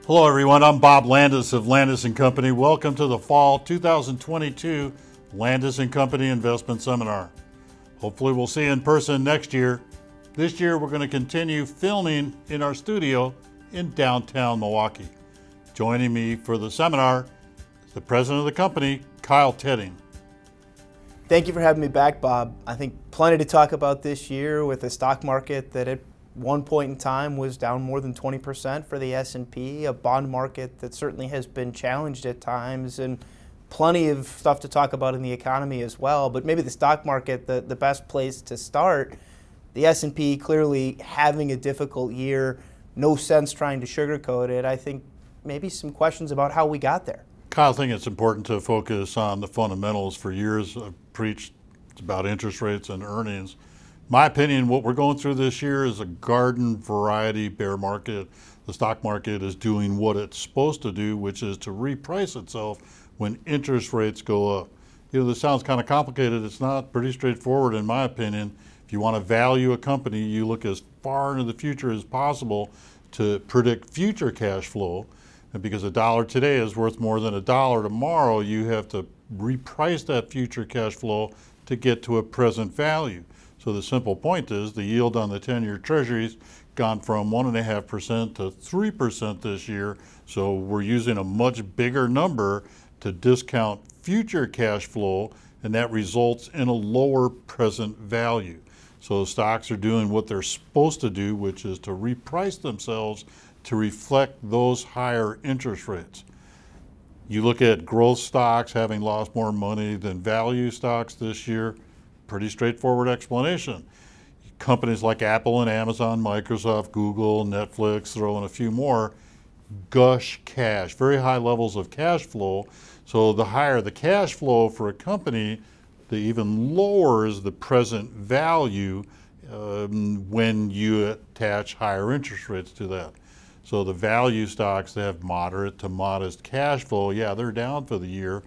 Hello everyone, I'm Bob Landaas of Landaas Company. Welcome to the Fall 2022 Landaas Company Investment Seminar. Hopefully we'll see you in person next year. This year we're going to continue filming in our studio in downtown Milwaukee. Joining me for the seminar is the president of the company, Kyle Tetting. Thank you for having me back, Bob. I think plenty to talk about this year with a stock market that at one point in time was down more than 20% for the S&P, a bond market that certainly has been challenged at times, and plenty of stuff to talk about in the economy as well. But maybe the stock market, the best place to start. The S&P clearly having a difficult year, no sense trying to sugarcoat it. I think maybe some questions about how we got there. Kyle, I think it's important to focus on the fundamentals. For years I've preached about interest rates and earnings. My opinion, what we're going through this year is a garden variety bear market. The stock market is doing what it's supposed to do, which is to reprice itself when interest rates go up. You know, this sounds kind of complicated. It's not. Pretty straightforward in my opinion. If you want to value a company, you look as far into the future as possible to predict future cash flow. And because a dollar today is worth more than a dollar tomorrow, you have to reprice that future cash flow to get to a present value. So the simple point is the yield on the 10-year treasury's gone from 1.5% to 3% this year. So we're using a much bigger number to discount future cash flow, and that results in a lower present value. So stocks are doing what they're supposed to do, which is to reprice themselves to reflect those higher interest rates. You look at growth stocks having lost more money than value stocks this year. Pretty straightforward explanation. Companies like Apple and Amazon, Microsoft, Google, Netflix, throw in a few more, gush cash, very high levels of cash flow. So the higher the cash flow for a company, the even lower is the present value when you attach higher interest rates to that. So the value stocks that have moderate to modest cash flow, yeah, they're down for the year,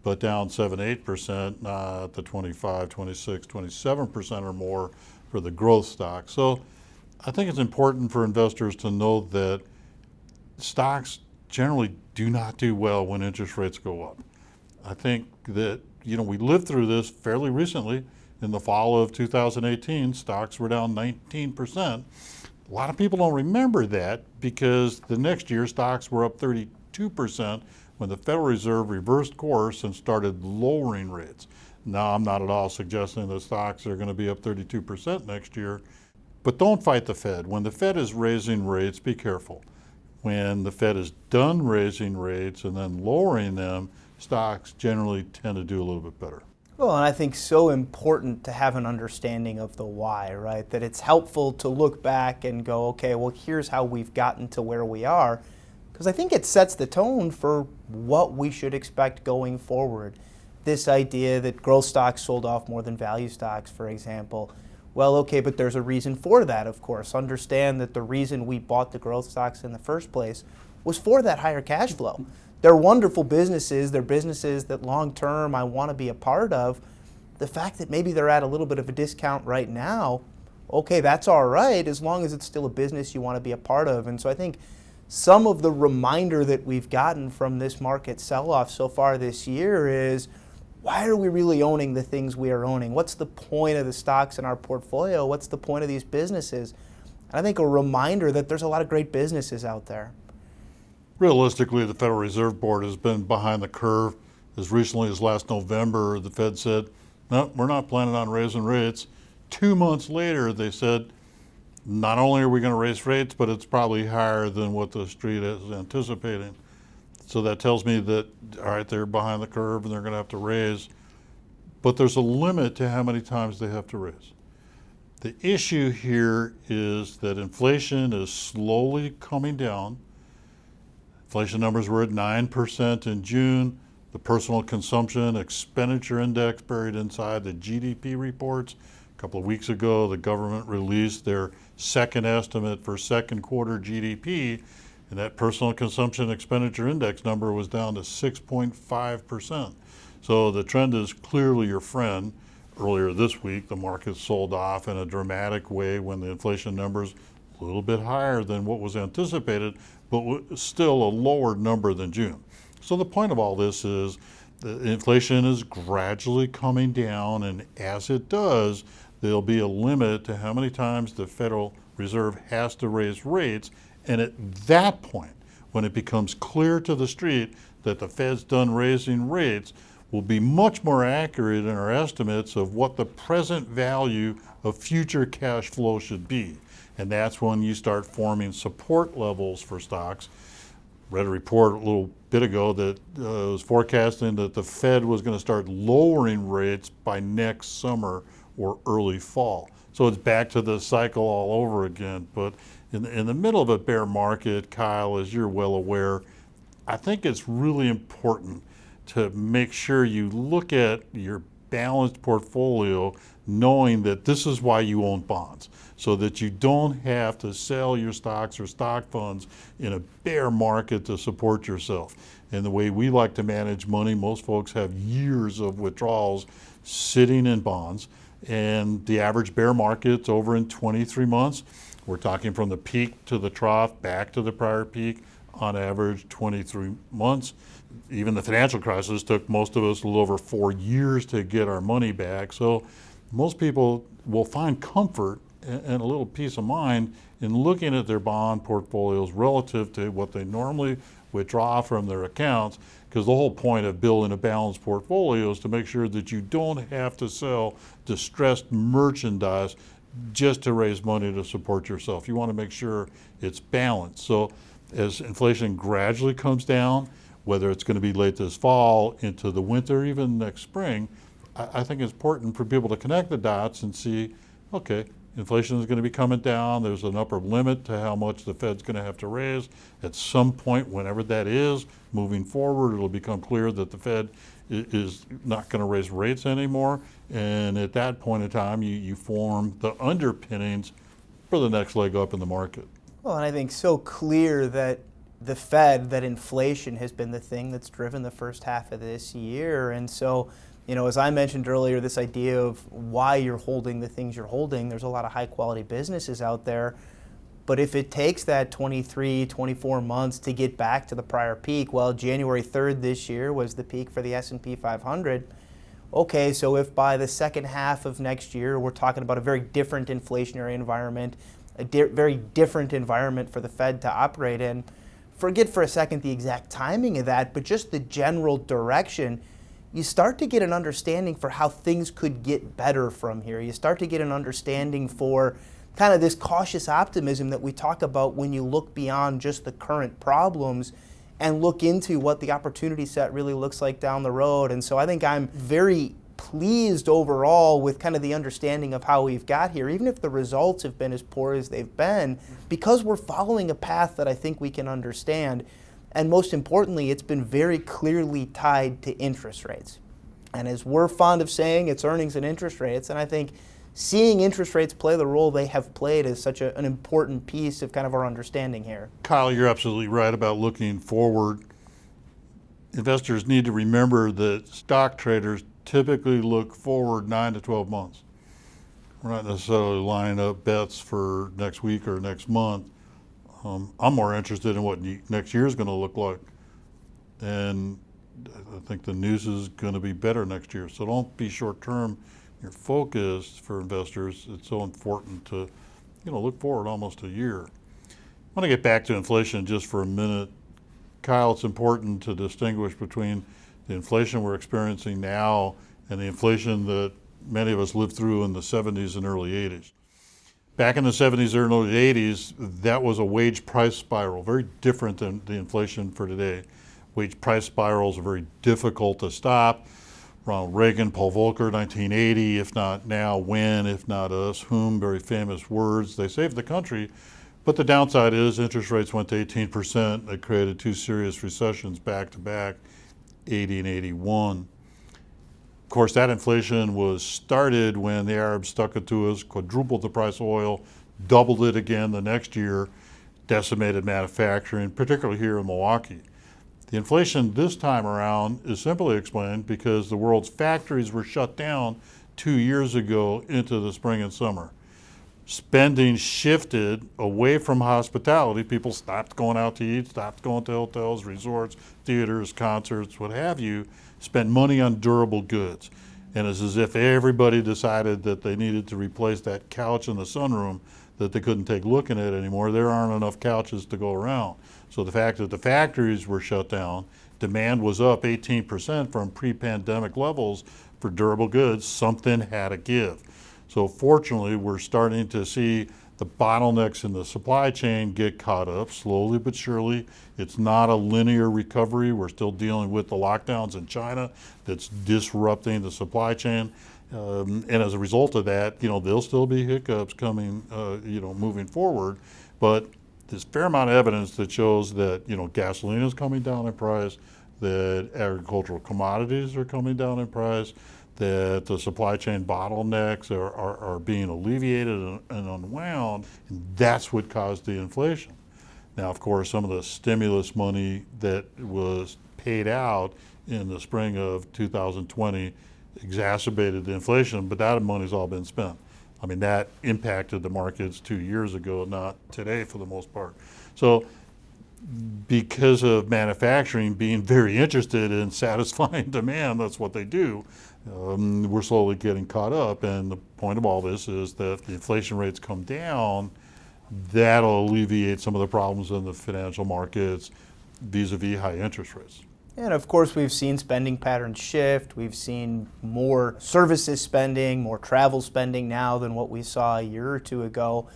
but down 7-8%, not the 25, 26, 27% or more for the growth stock. So I think it's important for investors to know that stocks generally do not do well when interest rates go up. I think that, you know, we lived through this fairly recently. In the fall of 2018, stocks were down 19%. A lot of people don't remember that because the next year stocks were up 32%. When the Federal Reserve reversed course and started lowering rates. Now, I'm not at all suggesting that stocks are going to be up 32% next year, but don't fight the Fed. When the Fed is raising rates, be careful. When the Fed is done raising rates and then lowering them, stocks generally tend to do a little bit better. Well, and I think so important to have an understanding of the why, right? That it's helpful to look back and go, okay, well, here's how we've gotten to where we are. Because I think it sets the tone for what we should expect going forward. This idea that growth stocks sold off more than value stocks, for example. Well, okay, but there's a reason for that, of course. Understand that the reason we bought the growth stocks in the first place was for that higher cash flow. They're wonderful businesses. They're businesses that long term I want to be a part of. The fact that maybe they're at a little bit of a discount right now, okay, that's all right, as long as it's still a business you want to be a part of. And so I think some of the reminder that we've gotten from this market sell-off so far this year is, why are we really owning the things we are owning? What's the point of the stocks in our portfolio? What's the point of these businesses? And I think a reminder that there's a lot of great businesses out there. Realistically, the Federal Reserve Board has been behind the curve. As recently as last November, the Fed said, no, we're not planning on raising rates. 2 months later, they said, not only are we going to raise rates, but it's probably higher than what the street is anticipating. So that tells me that, all right, they're behind the curve and they're going to have to raise, but there's a limit to how many times they have to raise. The issue here is that inflation is slowly coming down. Inflation numbers were at 9% in June. The personal consumption expenditure index buried inside the GDP reports. A couple of weeks ago, the government released their second estimate for second quarter GDP, and that personal consumption expenditure index number was down to 6.5%. So the trend is clearly your friend. Earlier this week, the market sold off in a dramatic way when the inflation numbers a little bit higher than what was anticipated, but still a lower number than June. So the point of all this is the inflation is gradually coming down, and as it does, there'll be a limit to how many times the Federal Reserve has to raise rates. And at that point, when it becomes clear to the street that the Fed's done raising rates, we'll be much more accurate in our estimates of what the present value of future cash flow should be. And that's when you start forming support levels for stocks. Read a report a little bit ago that was forecasting that the Fed was going to start lowering rates by next summer or early fall. So it's back to the cycle all over again. But in the middle of a bear market, Kyle, as you're well aware, I think it's really important to make sure you look at your balanced portfolio, knowing that this is why you own bonds, so that you don't have to sell your stocks or stock funds in a bear market to support yourself. And the way we like to manage money, most folks have years of withdrawals sitting in bonds, and the average bear market's over in 23 months. We're talking from the peak to the trough, back to the prior peak, on average 23 months. Even the financial crisis took most of us a little over 4 years to get our money back. So most people will find comfort and a little peace of mind in looking at their bond portfolios relative to what they normally withdraw from their accounts, because the whole point of building a balanced portfolio is to make sure that you don't have to sell distressed merchandise just to raise money to support yourself. You want to make sure it's balanced. So as inflation gradually comes down, whether it's going to be late this fall, into the winter, even next spring, I think it's important for people to connect the dots and see, okay, inflation is going to be coming down. There's an upper limit to how much the Fed's going to have to raise. At some point, whenever that is, moving forward, it'll become clear that the Fed is not going to raise rates anymore. And at that point in time, you form the underpinnings for the next leg up in the market. Well, and I think so clear that the Fed, that inflation has been the thing that's driven the first half of this year. And so, as I mentioned earlier, this idea of why you're holding the things you're holding, there's a lot of high quality businesses out there. But if it takes that 23, 24 months to get back to the prior peak, well, January 3rd this year was the peak for the S&P 500. Okay, so if by the second half of next year, we're talking about a very different inflationary environment, a very different environment for the Fed to operate in, forget for a second the exact timing of that, but just the general direction, you start to get an understanding for how things could get better from here. You start to get an understanding for kind of this cautious optimism that we talk about when you look beyond just the current problems and look into what the opportunity set really looks like down the road. And so I think I'm very pleased overall with kind of the understanding of how we've got here, even if the results have been as poor as they've been, because we're following a path that I think we can understand. And most importantly, it's been very clearly tied to interest rates. And as we're fond of saying, it's earnings and interest rates. And I think seeing interest rates play the role they have played is such an important piece of kind of our understanding here. Kyle, you're absolutely right about looking forward. Investors need to remember that stock traders typically look forward 9 to 12 months. We're not necessarily lining up bets for next week or next month. I'm more interested in what next year is going to look like. And I think the news is going to be better next year. So don't be short-term. Your focus for investors, it's so important to look forward almost a year. I want to get back to inflation just for a minute. Kyle, it's important to distinguish between the inflation we're experiencing now and the inflation that many of us lived through in the 70s and early 80s. Back in the 70s, early 80s, that was a wage price spiral, very different than the inflation for today. Wage price spirals are very difficult to stop. Ronald Reagan, Paul Volcker, 1980, if not now, when, if not us, whom, very famous words. They saved the country, but the downside is interest rates went to 18%. It created two serious recessions back to back, 80 and 81. Of course, that inflation was started when the Arabs stuck it to us, quadrupled the price of oil, doubled it again the next year, decimated manufacturing, particularly here in Milwaukee. The inflation this time around is simply explained because the world's factories were shut down 2 years ago into the spring and summer. spending shifted away from hospitality. People stopped going out to eat, stopped going to hotels, resorts, theaters, concerts, what have you, spent money on durable goods. And it's as if everybody decided that they needed to replace that couch in the sunroom that they couldn't take looking at anymore. There aren't enough couches to go around. So the fact that the factories were shut down, demand was up 18% from pre-pandemic levels for durable goods, something had to give. So fortunately, we're starting to see the bottlenecks in the supply chain get caught up slowly but surely. It's not a linear recovery. We're still dealing with the lockdowns in China that's disrupting the supply chain. And as a result of that, there'll still be hiccups coming, moving forward. But there's a fair amount of evidence that shows that, gasoline is coming down in price, that agricultural commodities are coming down in price, that the supply chain bottlenecks are being alleviated and unwound, and that's what caused the inflation. Now, of course, some of the stimulus money that was paid out in the spring of 2020 exacerbated the inflation, but that money's all been spent. I mean, that impacted the markets 2 years ago, not today for the most part. So because of manufacturing being very interested in satisfying demand, that's what they do, we're slowly getting caught up. And the point of all this is that if the inflation rates come down, that'll alleviate some of the problems in the financial markets vis-a-vis high interest rates. And of course, we've seen spending patterns shift. We've seen more services spending, more travel spending now than what we saw a year or two ago.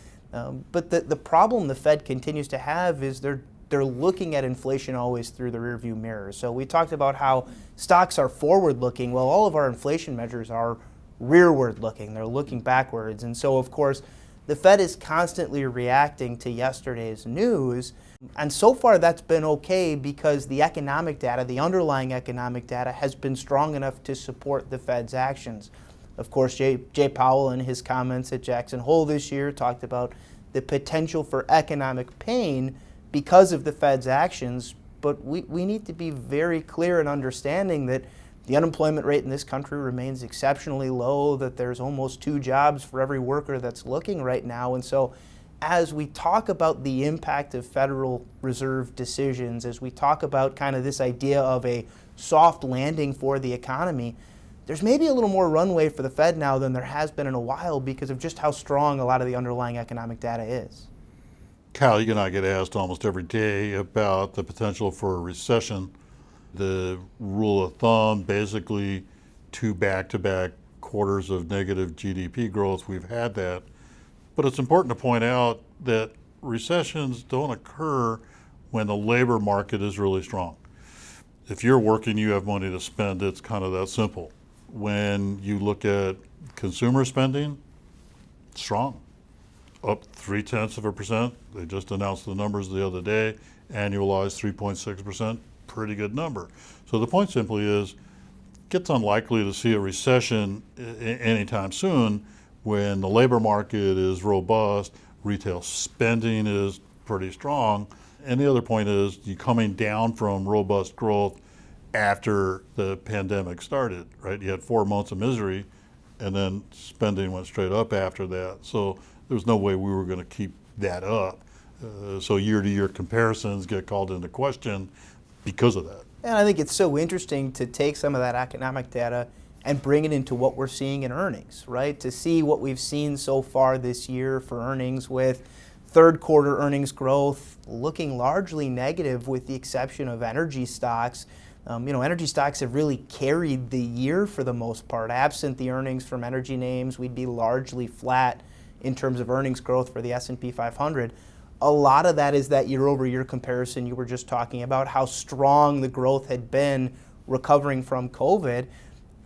But the problem the Fed continues to have is they're looking at inflation always through the rearview mirror. So we talked about how stocks are forward-looking. Well, all of our inflation measures are rearward-looking. They're looking backwards. And so, of course, the Fed is constantly reacting to yesterday's news. And so far, that's been okay because the economic data, the underlying economic data, has been strong enough to support the Fed's actions. Of course, Jay Powell, in his comments at Jackson Hole this year, talked about the potential for economic pain because of the Fed's actions, but we need to be very clear in understanding that the unemployment rate in this country remains exceptionally low, that there's almost 2 jobs for every worker that's looking right now. And so as we talk about the impact of Federal Reserve decisions, as we talk about kind of this idea of a soft landing for the economy, there's maybe a little more runway for the Fed now than there has been in a while because of just how strong a lot of the underlying economic data is. Kyle, you and I get asked almost every day about the potential for a recession. The rule of thumb, basically 2 back-to-back quarters of negative GDP growth, we've had that. But it's important to point out that recessions don't occur when the labor market is really strong. If you're working, you have money to spend, it's kind of that simple. When you look at consumer spending, strong. Up 0.3%. They just announced the numbers the other day, annualized 3.6%, pretty good number. So the point simply is, it gets unlikely to see a recession anytime soon when the labor market is robust, retail spending is pretty strong, and the other point is you're coming down from robust growth after the pandemic started, right? You had 4 months of misery, and then spending went straight up after that. So there was no way we were going to keep that up. So year-to-year comparisons get called into question because of that. And I think it's so interesting to take some of that economic data and bring it into what we're seeing in earnings, right? To see what we've seen so far this year for earnings, with third quarter earnings growth looking largely negative with the exception of energy stocks. Energy stocks have really carried the year for the most part. Absent the earnings from energy names, we'd be largely flat in terms of earnings growth for the S&P 500. A lot of that is that year-over-year comparison you were just talking about, how strong the growth had been recovering from COVID.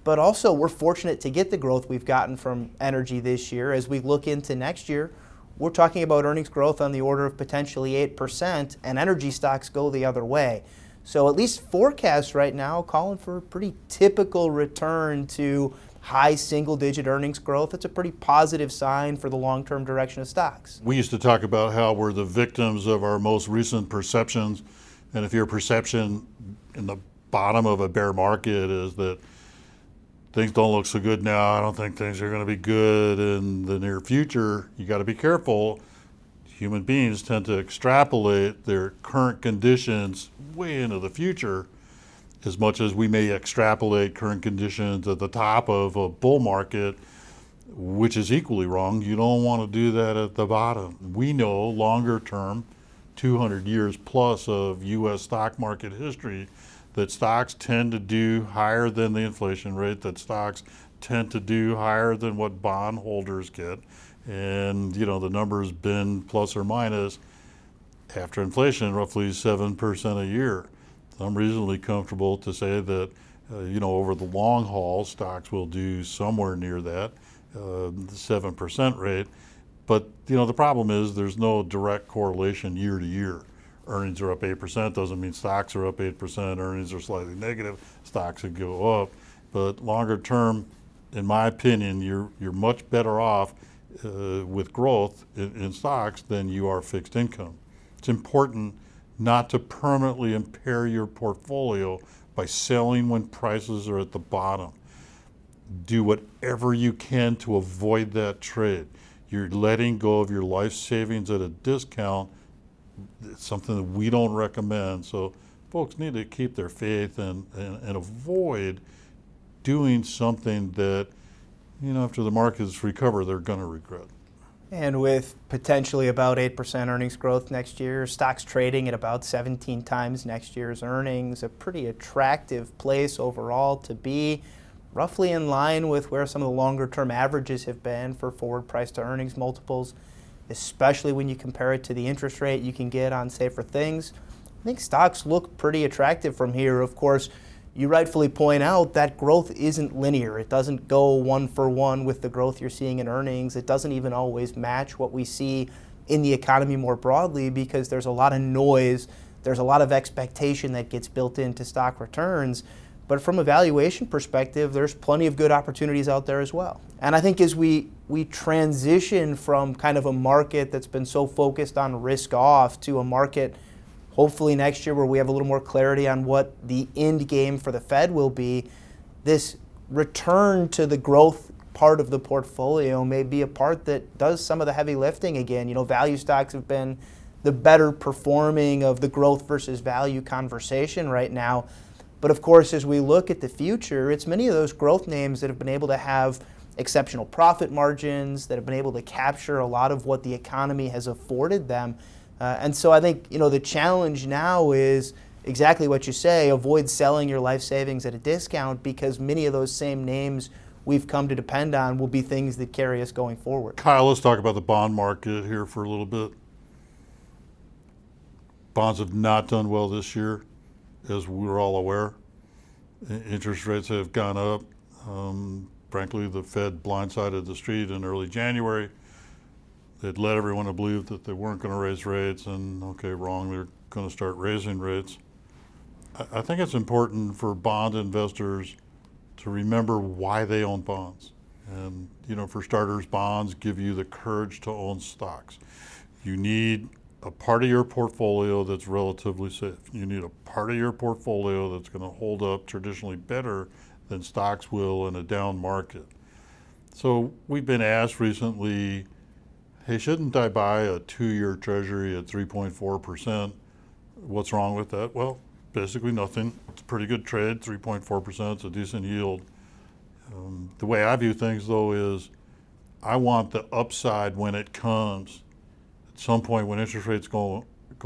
But also, we're fortunate to get the growth we've gotten from energy this year. As we look into next year, we're talking about earnings growth on the order of potentially 8%, and energy stocks go the other way. So at least forecasts right now calling for a pretty typical return to high single-digit earnings growth. It's a pretty positive sign for the long-term direction of stocks. We used to talk about how we're the victims of our most recent perceptions, and if your perception in the bottom of a bear market is that things don't look so good now. I don't think things are going to be good in the near future. You got to be careful. Human beings tend to extrapolate their current conditions way into the future, as much as we may extrapolate current conditions at the top of a bull market, which is equally wrong. You don't want to do that at the bottom. We know longer term, 200 years plus of U.S. stock market history, that stocks tend to do higher than the inflation rate, that stocks tend to do higher than what bond holders get. And, the number's been plus or minus after inflation, roughly 7% a year. I'm reasonably comfortable to say that, over the long haul, stocks will do somewhere near that, the 7% rate. But, the problem is there's no direct correlation year to year. Earnings are up 8% doesn't mean stocks are up 8%. Earnings are slightly negative, stocks would go up. But longer term, in my opinion, you're much better off with growth in stocks than you are fixed income. It's important not to permanently impair your portfolio by selling when prices are at the bottom. Do whatever you can to avoid that trade. You're letting go of your life savings at a discount. It's something that we don't recommend. So folks need to keep their faith and avoid doing something that, after the markets recover, they're going to regret. And with potentially about 8% earnings growth next year, stocks trading at about 17 times next year's earnings, a pretty attractive place overall to be, roughly in line with where some of the longer term averages have been for forward price to earnings multiples, especially when you compare it to the interest rate you can get on safer things. I think stocks look pretty attractive from here. Of course, you rightfully point out that growth isn't linear. It doesn't go one for one with the growth you're seeing in earnings. It doesn't even always match what we see in the economy more broadly, because there's a lot of noise. There's a lot of expectation that gets built into stock returns. But from a valuation perspective, there's plenty of good opportunities out there as well. And I think as we transition from kind of a market that's been so focused on risk off to a market hopefully next year where we have a little more clarity on what the end game for the Fed will be, this return to the growth part of the portfolio may be a part that does some of the heavy lifting again. Value stocks have been the better performing of the growth versus value conversation right now. But of course, as we look at the future, it's many of those growth names that have been able to have exceptional profit margins, that have been able to capture a lot of what the economy has afforded them. And so I think, the challenge now is exactly what you say: avoid selling your life savings at a discount, because many of those same names we've come to depend on will be things that carry us going forward. Kyle, let's talk about the bond market here for a little bit. Bonds have not done well this year, as we're all aware. Interest rates have gone up. Frankly, the Fed blindsided the street in early January. They'd led everyone to believe that they weren't going to raise rates, and wrong, they're going to start raising rates. I think it's important for bond investors to remember why they own bonds. And, for starters, bonds give you the courage to own stocks. You need a part of your portfolio that's relatively safe. You need a part of your portfolio that's going to hold up traditionally better than stocks will in a down market. So we've been asked recently, hey, shouldn't I buy a 2-year treasury at 3.4%? What's wrong with that? Well, basically nothing. It's a pretty good trade, 3.4%, it's a decent yield. The way I view things, though, is I want the upside when it comes. At some point when interest rates go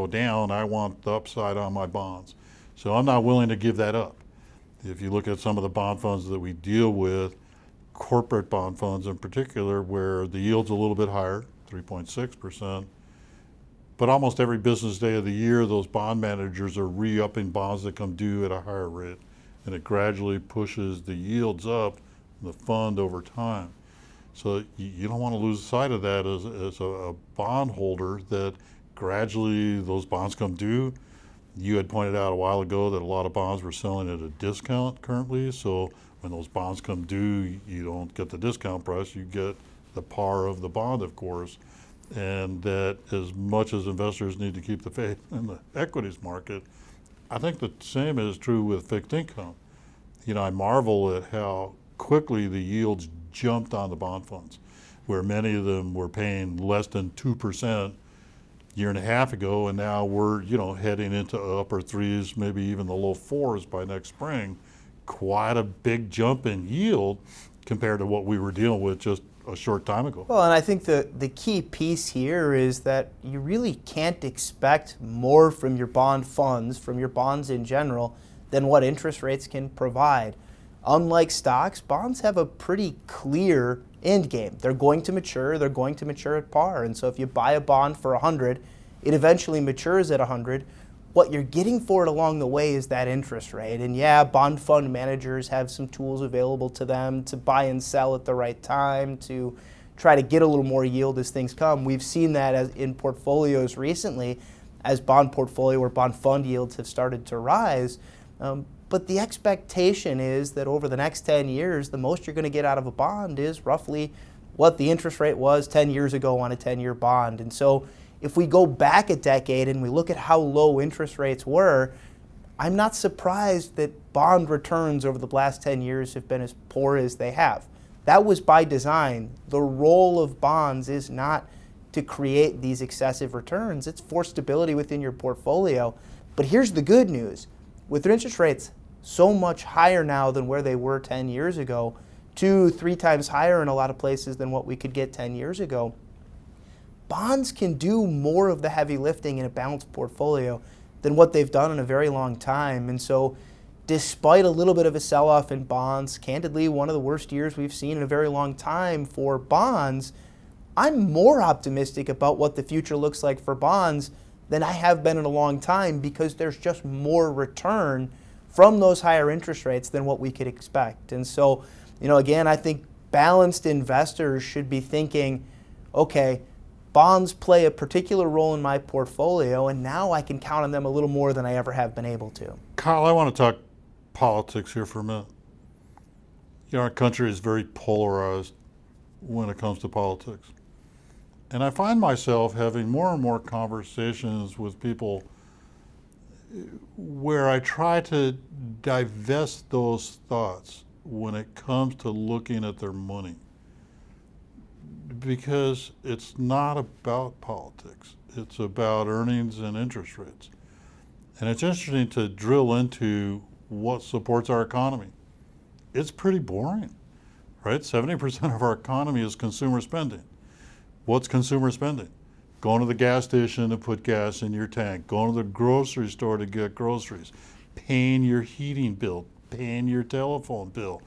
down, I want the upside on my bonds. So I'm not willing to give that up. If you look at some of the bond funds that we deal with, corporate bond funds in particular, where the yield's a little bit higher, 3.6%, but almost every business day of the year, those bond managers are re-upping bonds that come due at a higher rate, and it gradually pushes the yields up in the fund over time. So you don't want to lose sight of that as a bond holder, that gradually those bonds come due. You had pointed out a while ago that a lot of bonds were selling at a discount currently, so when those bonds come due, you don't get the discount price, you get the par of the bond, of course. And that as much as investors need to keep the faith in the equities market, I think the same is true with fixed income. I marvel at how quickly the yields jumped on the bond funds, where many of them were paying less than 2% a year and a half ago, and now we're heading into upper threes, maybe even the low fours by next spring. Quite a big jump in yield compared to what we were dealing with just a short time ago. Well, and I think the key piece here is that you really can't expect more from your bond funds, from your bonds in general, than what interest rates can provide. Unlike stocks, bonds have a pretty clear end game. They're going to mature at par. And so if you buy a bond for 100, it eventually matures at 100. What you're getting for it along the way is that interest rate. And yeah, bond fund managers have some tools available to them to buy and sell at the right time, to try to get a little more yield as things come. We've seen that as in portfolios recently as bond portfolio or bond fund yields have started to rise. But the expectation is that over the next 10 years, the most you're going to get out of a bond is roughly what the interest rate was 10 years ago on a 10-year bond. And so if we go back a decade and we look at how low interest rates were, I'm not surprised that bond returns over the last 10 years have been as poor as they have. That was by design. The role of bonds is not to create these excessive returns. It's for stability within your portfolio. But here's the good news. With interest rates so much higher now than where they were 10 years ago, 2-3 times higher in a lot of places than what we could get 10 years ago, bonds can do more of the heavy lifting in a balanced portfolio than what they've done in a very long time. And so despite a little bit of a sell-off in bonds, candidly, one of the worst years we've seen in a very long time for bonds, I'm more optimistic about what the future looks like for bonds than I have been in a long time, because there's just more return from those higher interest rates than what we could expect. And so, again, I think balanced investors should be thinking, okay, bonds play a particular role in my portfolio, and now I can count on them a little more than I ever have been able to. Kyle, I want to talk politics here for a minute. Our country is very polarized when it comes to politics. And I find myself having more and more conversations with people where I try to divest those thoughts when it comes to looking at their money. Because it's not about politics. It's about earnings and interest rates. And it's interesting to drill into what supports our economy. It's pretty boring, right? 70% of our economy is consumer spending. What's consumer spending? Going to the gas station to put gas in your tank, going to the grocery store to get groceries, paying your heating bill, paying your telephone bill,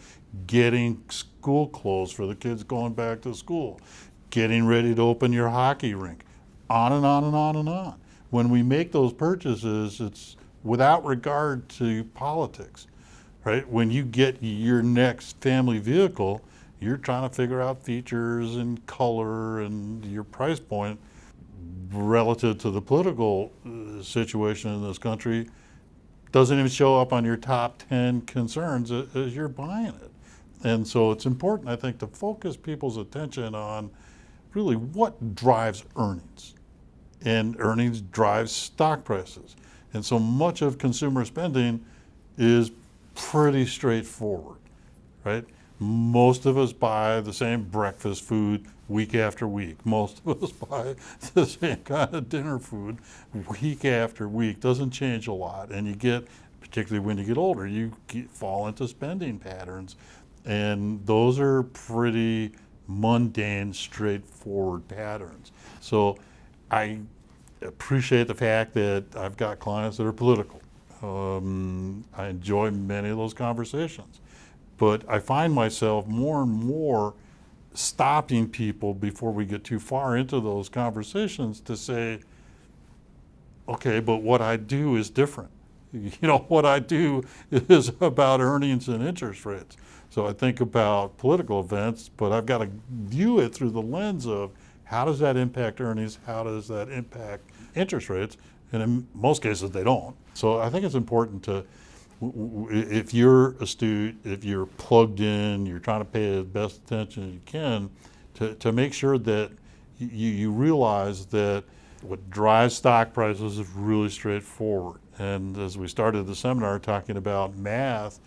getting school clothes for the kids going back to school, getting ready to open your hockey rink, on and on and on and on. When we make those purchases, it's without regard to politics, right? When you get your next family vehicle, you're trying to figure out features and color and your price point relative to the political situation in this country. Doesn't even show up on your top 10 concerns as you're buying it. And so it's important, I think, to focus people's attention on really what drives earnings. And earnings drives stock prices. And so much of consumer spending is pretty straightforward, right? Most of us buy the same breakfast food week after week. Most of us buy the same kind of dinner food week after week. Doesn't change a lot. And you get, particularly when you get older, you fall into spending patterns. And those are pretty mundane, straightforward patterns. So I appreciate the fact that I've got clients that are political. I enjoy many of those conversations. But I find myself more and more stopping people before we get too far into those conversations to say, okay, but what I do is different. What I do is about earnings and interest rates. So I think about political events, but I've got to view it through the lens of how does that impact earnings? How does that impact interest rates? And in most cases, they don't. So I think it's important to, if you're astute, if you're plugged in, you're trying to pay the best attention as you can, to make sure that you realize that what drives stock prices is really straightforward. And as we started the seminar talking about math,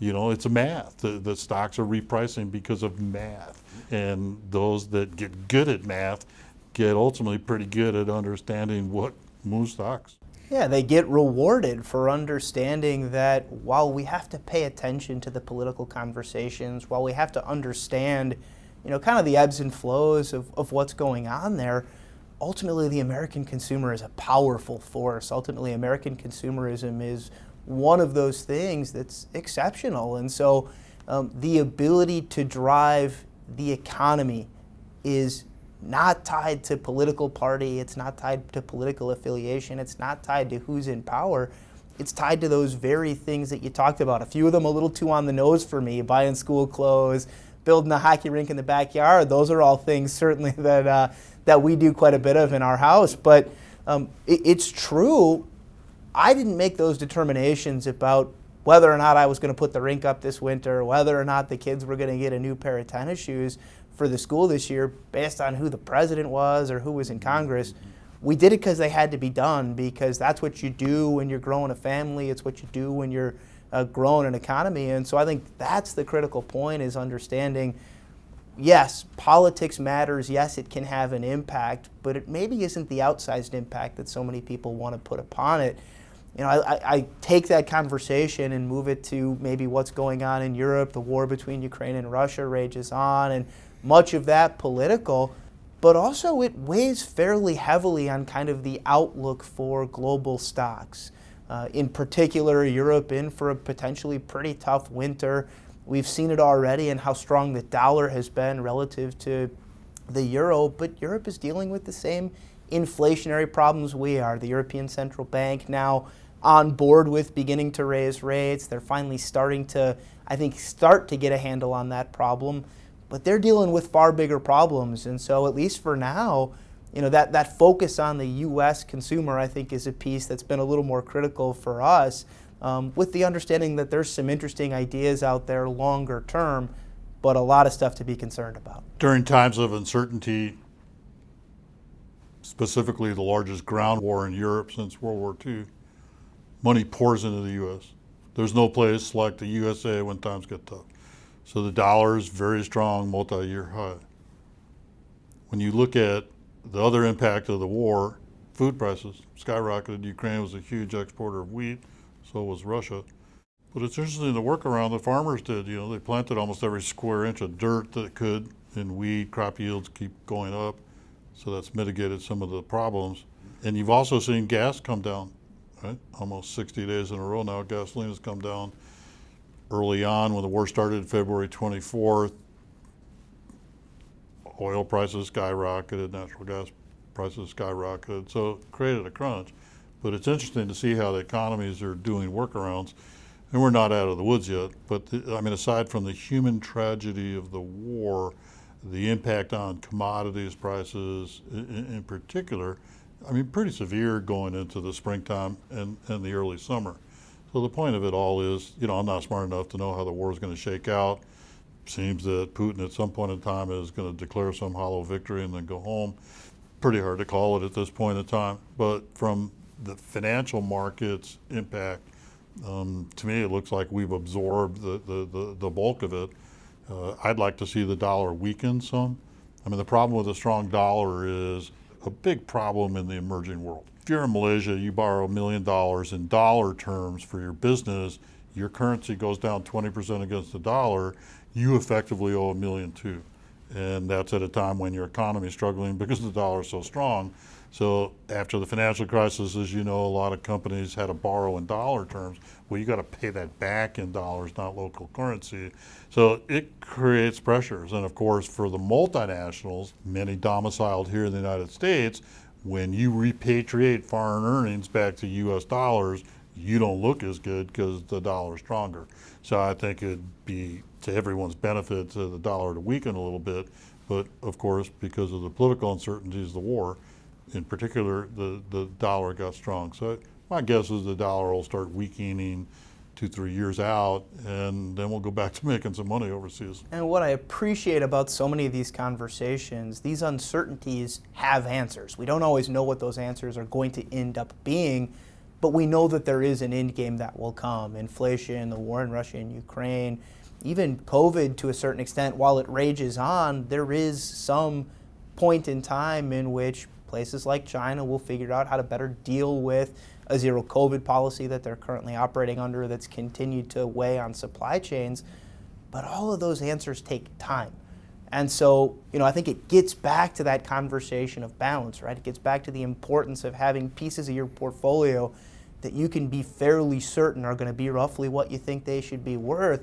It's a math. The stocks are repricing because of math. And those that get good at math get ultimately pretty good at understanding what moves stocks. Yeah, they get rewarded for understanding that while we have to pay attention to the political conversations, while we have to understand, kind of the ebbs and flows of what's going on there, ultimately the American consumer is a powerful force. Ultimately, American consumerism is one of those things that's exceptional. And so the ability to drive the economy is not tied to political party, it's not tied to political affiliation, it's not tied to who's in power. It's tied to those very things that you talked about. A few of them a little too on the nose for me, buying school clothes, building a hockey rink in the backyard. Those are all things certainly that we do quite a bit of in our house. But it's true, I didn't make those determinations about whether or not I was going to put the rink up this winter, whether or not the kids were going to get a new pair of tennis shoes for the school this year based on who the president was or who was in Congress. We did it because they had to be done, because that's what you do when you're growing a family. It's what you do when you're growing an economy. And so I think that's the critical point, is understanding, yes, politics matters. Yes, it can have an impact, but it maybe isn't the outsized impact that so many people want to put upon it. I take that conversation and move it to maybe what's going on in Europe. The war between Ukraine and Russia rages on, and much of that political, but also it weighs fairly heavily on kind of the outlook for global stocks. In particular, Europe in for a potentially pretty tough winter. We've seen it already in how strong the dollar has been relative to the euro, but Europe is dealing with the same inflationary problems we are. The European Central Bank now on board with beginning to raise rates. They're finally starting to, start to get a handle on that problem, but they're dealing with far bigger problems. And so at least for now, that focus on the U.S. consumer, I think, is a piece that's been a little more critical for us, with the understanding that there's some interesting ideas out there longer term, but a lot of stuff to be concerned about. During times of uncertainty, specifically the largest ground war in Europe since World War II, money pours into the U.S. There's no place like the USA when times get tough. So the dollar is very strong, multi-year high. When you look at the other impact of the war, food prices skyrocketed. Ukraine was a huge exporter of wheat, so was Russia. But it's interesting the workaround the farmers did. They planted almost every square inch of dirt that could in wheat. Crop yields keep going up, so that's mitigated some of the problems. And you've also seen gas come down, right? Almost 60 days in a row now, gasoline has come down. Early on, when the war started February 24th, oil prices skyrocketed, natural gas prices skyrocketed, so it created a crunch. But it's interesting to see how the economies are doing workarounds, and we're not out of the woods yet. But aside from the human tragedy of the war, the impact on commodities prices in particular, pretty severe going into the springtime and the early summer. So the point of it all is, I'm not smart enough to know how the war is going to shake out. Seems that Putin at some point in time is going to declare some hollow victory and then go home. Pretty hard to call it at this point in time. But from the financial markets impact, to me it looks like we've absorbed the bulk of it. I'd like to see the dollar weaken some. The problem with a strong dollar is a big problem in the emerging world. If you're in Malaysia, you borrow $1 million in dollar terms for your business, your currency goes down 20% against the dollar, you effectively owe $1 million too. And that's at a time when your economy is struggling because the dollar is so strong. So after the financial crisis, as you know, a lot of companies had to borrow in dollar terms. Well, you got to pay that back in dollars, not local currency. So it creates pressures. And of course, for the multinationals, many domiciled here in the United States, when you repatriate foreign earnings back to U.S. dollars, you don't look as good because the dollar is stronger. So I think it'd be to everyone's benefit to the dollar to weaken a little bit. But of course, because of the political uncertainties of the war, in particular, the dollar got strong. So my guess is the dollar will start weakening 2-3 years out, and then we'll go back to making some money overseas. And what I appreciate about so many of these conversations, these uncertainties have answers. We don't always know what those answers are going to end up being, but we know that there is an end game that will come. Inflation, the war in Russia and Ukraine, even COVID to a certain extent, while it rages on, there is some point in time in which places like China will figure out how to better deal with a zero COVID policy that they're currently operating under that's continued to weigh on supply chains. But all of those answers take time. And so, I think it gets back to that conversation of balance, right? It gets back to the importance of having pieces of your portfolio that you can be fairly certain are going to be roughly what you think they should be worth,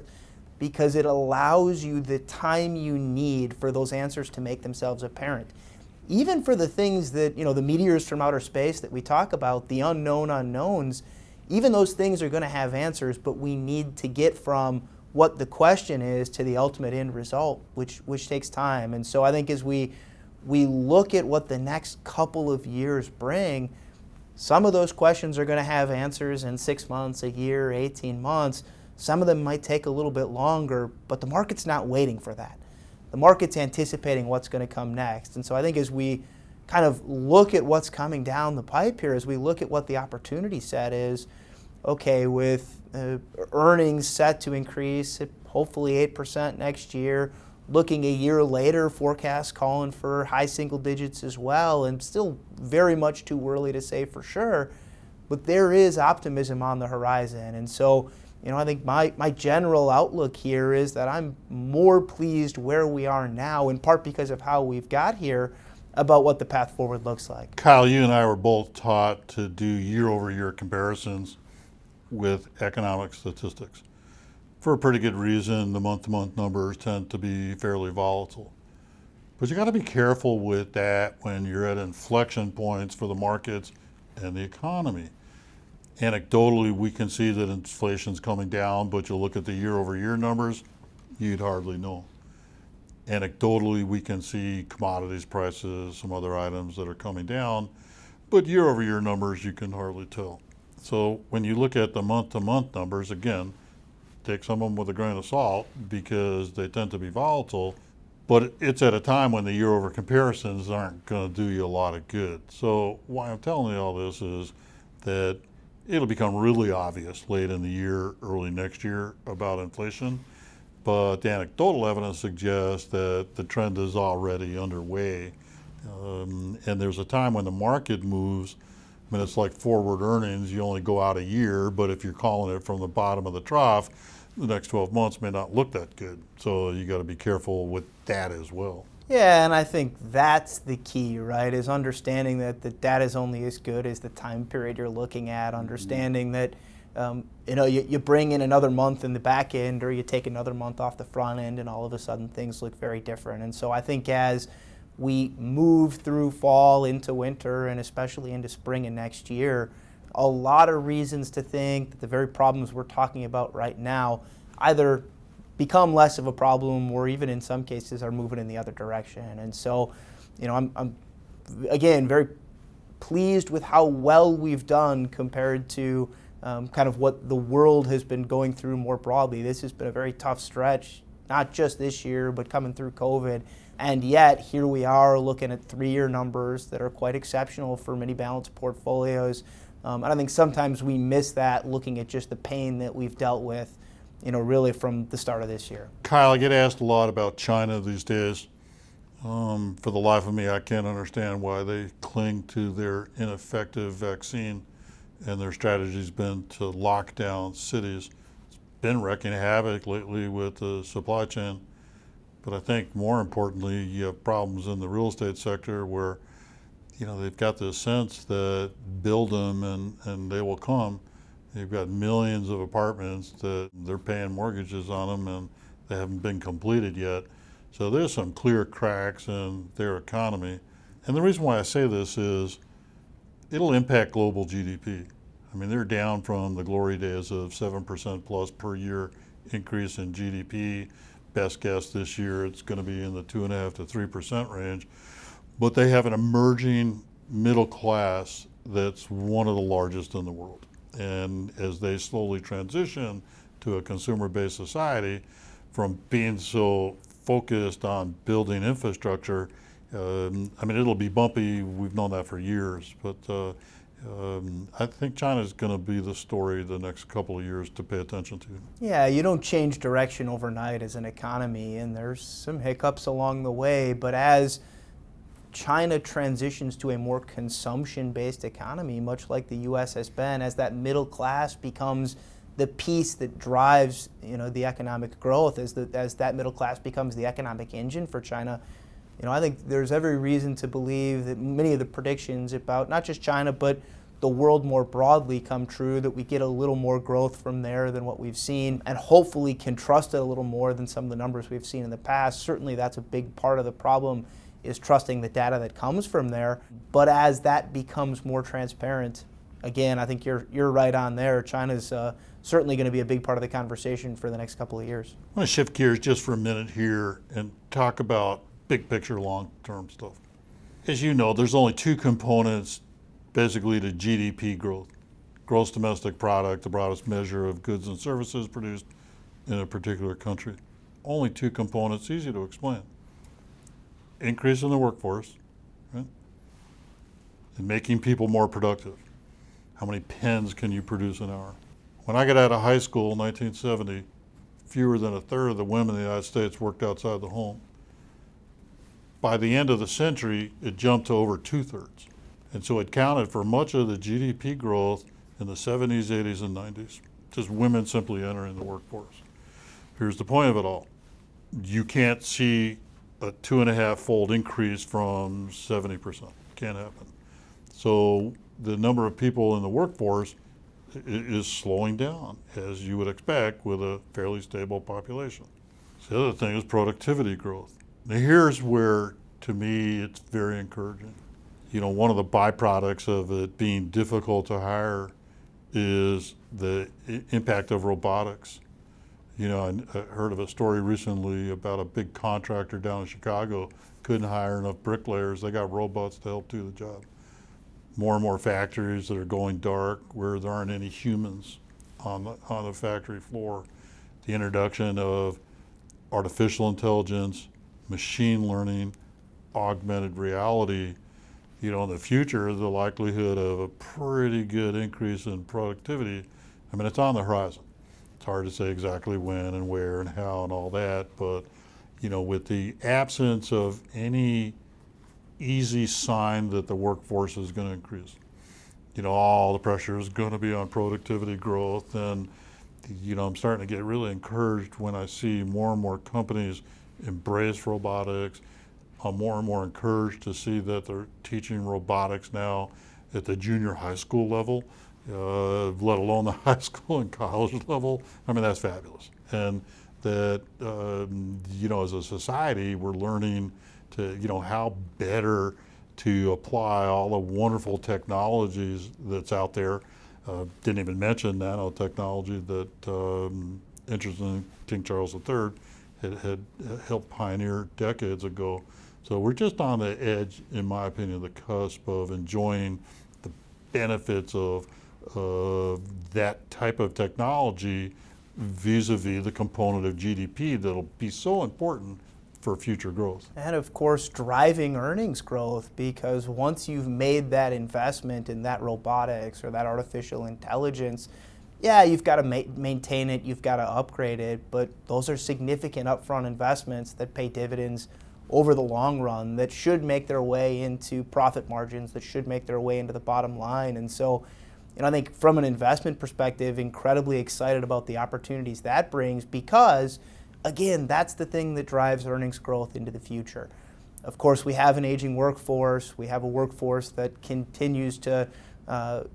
because it allows you the time you need for those answers to make themselves apparent. Even for the things that, the meteors from outer space that we talk about, the unknown unknowns, even those things are going to have answers, but we need to get from what the question is to the ultimate end result, which takes time. And so I think as we look at what the next couple of years bring, some of those questions are going to have answers in 6 months, a year, 18 months. Some of them might take a little bit longer, but the market's not waiting for that. The market's anticipating what's going to come next. And so I think as we kind of look at what's coming down the pipe here, as we look at what the opportunity set is, okay, with earnings set to increase at hopefully 8% next year, looking a year later, forecasts calling for high single digits as well, and still very much too early to say for sure, but there is optimism on the horizon. And so, I think my general outlook here is that I'm more pleased where we are now, in part because of how we've got here, about what the path forward looks like. Kyle, you and I were both taught to do year-over-year comparisons with economic statistics. For a pretty good reason, the month-to-month numbers tend to be fairly volatile. But you got to be careful with that when you're at inflection points for the markets and the economy. Anecdotally, we can see that inflation's coming down, but you look at the year-over-year numbers, you'd hardly know. Anecdotally, we can see commodities prices, some other items that are coming down, but year-over-year numbers, you can hardly tell. So when you look at the month-to-month numbers, again, take some of them with a grain of salt because they tend to be volatile, but it's at a time when the year-over comparisons aren't going to do you a lot of good. So why I'm telling you all this is that it'll become really obvious late in the year, early next year about inflation, but the anecdotal evidence suggests that the trend is already underway. And there's a time when the market moves. I mean, it's like forward earnings. You only go out a year, but if you're calling it from the bottom of the trough, the next 12 months may not look that good. So you got to be careful with that as well. Yeah, and I think that's the key, right, is understanding that the data is only as good as the time period you're looking at, understanding that you bring in another month in the back end or you take another month off the front end and all of a sudden things look very different. And so I think as we move through fall into winter and especially into spring and next year, a lot of reasons to think that the very problems we're talking about right now either become less of a problem or even in some cases are moving in the other direction. And so, I'm again very pleased with how well we've done compared to kind of what the world has been going through more broadly. This has been a very tough stretch, not just this year, but coming through COVID. And yet, here we are looking at 3-year numbers that are quite exceptional for many balanced portfolios. And I think sometimes we miss that looking at just the pain that we've dealt with, really from the start of this year. Kyle, I get asked a lot about China these days. For the life of me, I can't understand why they cling to their ineffective vaccine, and their strategy's been to lock down cities. It's been wreaking havoc lately with the supply chain. But I think more importantly, you have problems in the real estate sector where, they've got this sense that build them and they will come. You've got millions of apartments that they're paying mortgages on them and they haven't been completed yet. So there's some clear cracks in their economy. And the reason why I say this is it'll impact global GDP. I mean, they're down from the glory days of 7% plus per year increase in GDP. Best guess this year it's going to be in the 2.5% to 3% range. But they have an emerging middle class that's one of the largest in the world. And as they slowly transition to a consumer-based society, from being so focused on building infrastructure, it'll be bumpy. We've known that for years. But I think China is going to be the story the next couple of years to pay attention to. Yeah, you don't change direction overnight as an economy, and there's some hiccups along the way, but as China transitions to a more consumption-based economy, much like the U.S. has been, as that middle class becomes the piece that drives, the economic growth, as that middle class becomes the economic engine for China, I think there's every reason to believe that many of the predictions about not just China, but the world more broadly come true, that we get a little more growth from there than what we've seen, and hopefully can trust it a little more than some of the numbers we've seen in the past. Certainly that's a big part of the problem, is trusting the data that comes from there. But as that becomes more transparent, again, I think you're right on there. China's certainly going to be a big part of the conversation for the next couple of years. I want to shift gears just for a minute here and talk about big picture, long-term stuff. As you know, there's only two components basically to GDP growth. Gross domestic product, the broadest measure of goods and services produced in a particular country. Only two components, easy to explain. Increase in the workforce, right? And making people more productive. How many pens can you produce an hour? When I got out of high school in 1970, fewer than a third of the women in the United States worked outside the home. By the end of the century, it jumped to over 2/3. And so it counted for much of the GDP growth in the 70s, 80s, and 90s. Just women simply entering the workforce. Here's the point of it all. You can't see a 2.5-fold increase from 70%. Can't happen. So the number of people in the workforce is slowing down, as you would expect with a fairly stable population. The other thing is productivity growth. Now here's where, to me, it's very encouraging. One of the byproducts of it being difficult to hire is the impact of robotics. I heard of a story recently about a big contractor down in Chicago couldn't hire enough bricklayers. They got robots to help do the job. More and more factories that are going dark where there aren't any humans on the factory floor. The introduction of artificial intelligence, machine learning, augmented reality, in the future, the likelihood of a pretty good increase in productivity, it's on the horizon. It's hard to say exactly when and where and how and all that, but, with the absence of any easy sign that the workforce is going to increase, all the pressure is going to be on productivity growth, and, I'm starting to get really encouraged when I see more and more companies embrace robotics. I'm more and more encouraged to see that they're teaching robotics now at the junior high school level, let alone the high school and college level. That's fabulous. And that, as a society, we're learning to, how better to apply all the wonderful technologies that's out there. Didn't even mention nanotechnology that, interesting, King Charles III had helped pioneer decades ago. So we're just on the edge, in my opinion, the cusp of enjoying the benefits of that type of technology vis-a-vis the component of GDP that'll be so important for future growth. And of course, driving earnings growth, because once you've made that investment in that robotics or that artificial intelligence, yeah, you've got to maintain it, you've got to upgrade it, but those are significant upfront investments that pay dividends over the long run, that should make their way into profit margins, that should make their way into the bottom line. And so, I think from an investment perspective, incredibly excited about the opportunities that brings, because, again, that's the thing that drives earnings growth into the future. Of course, we have an aging workforce. We have a workforce that continues to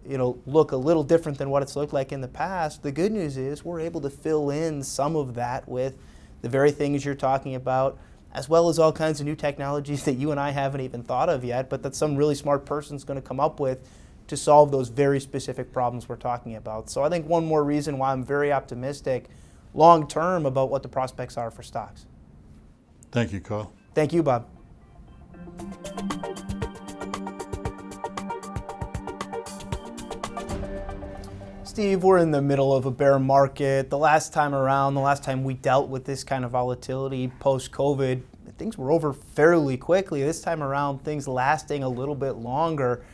look a little different than what it's looked like in the past. The good news is we're able to fill in some of that with the very things you're talking about, as well as all kinds of new technologies that you and I haven't even thought of yet, but that some really smart person's going to come up with to solve those very specific problems we're talking about. So I think one more reason why I'm very optimistic long term about what the prospects are for stocks. Thank you, Kyle. Thank you, Bob. Steve, we're in the middle of a bear market. The last time we dealt with this kind of volatility post-COVID, things were over fairly quickly. This time around, things lasting a little bit longer.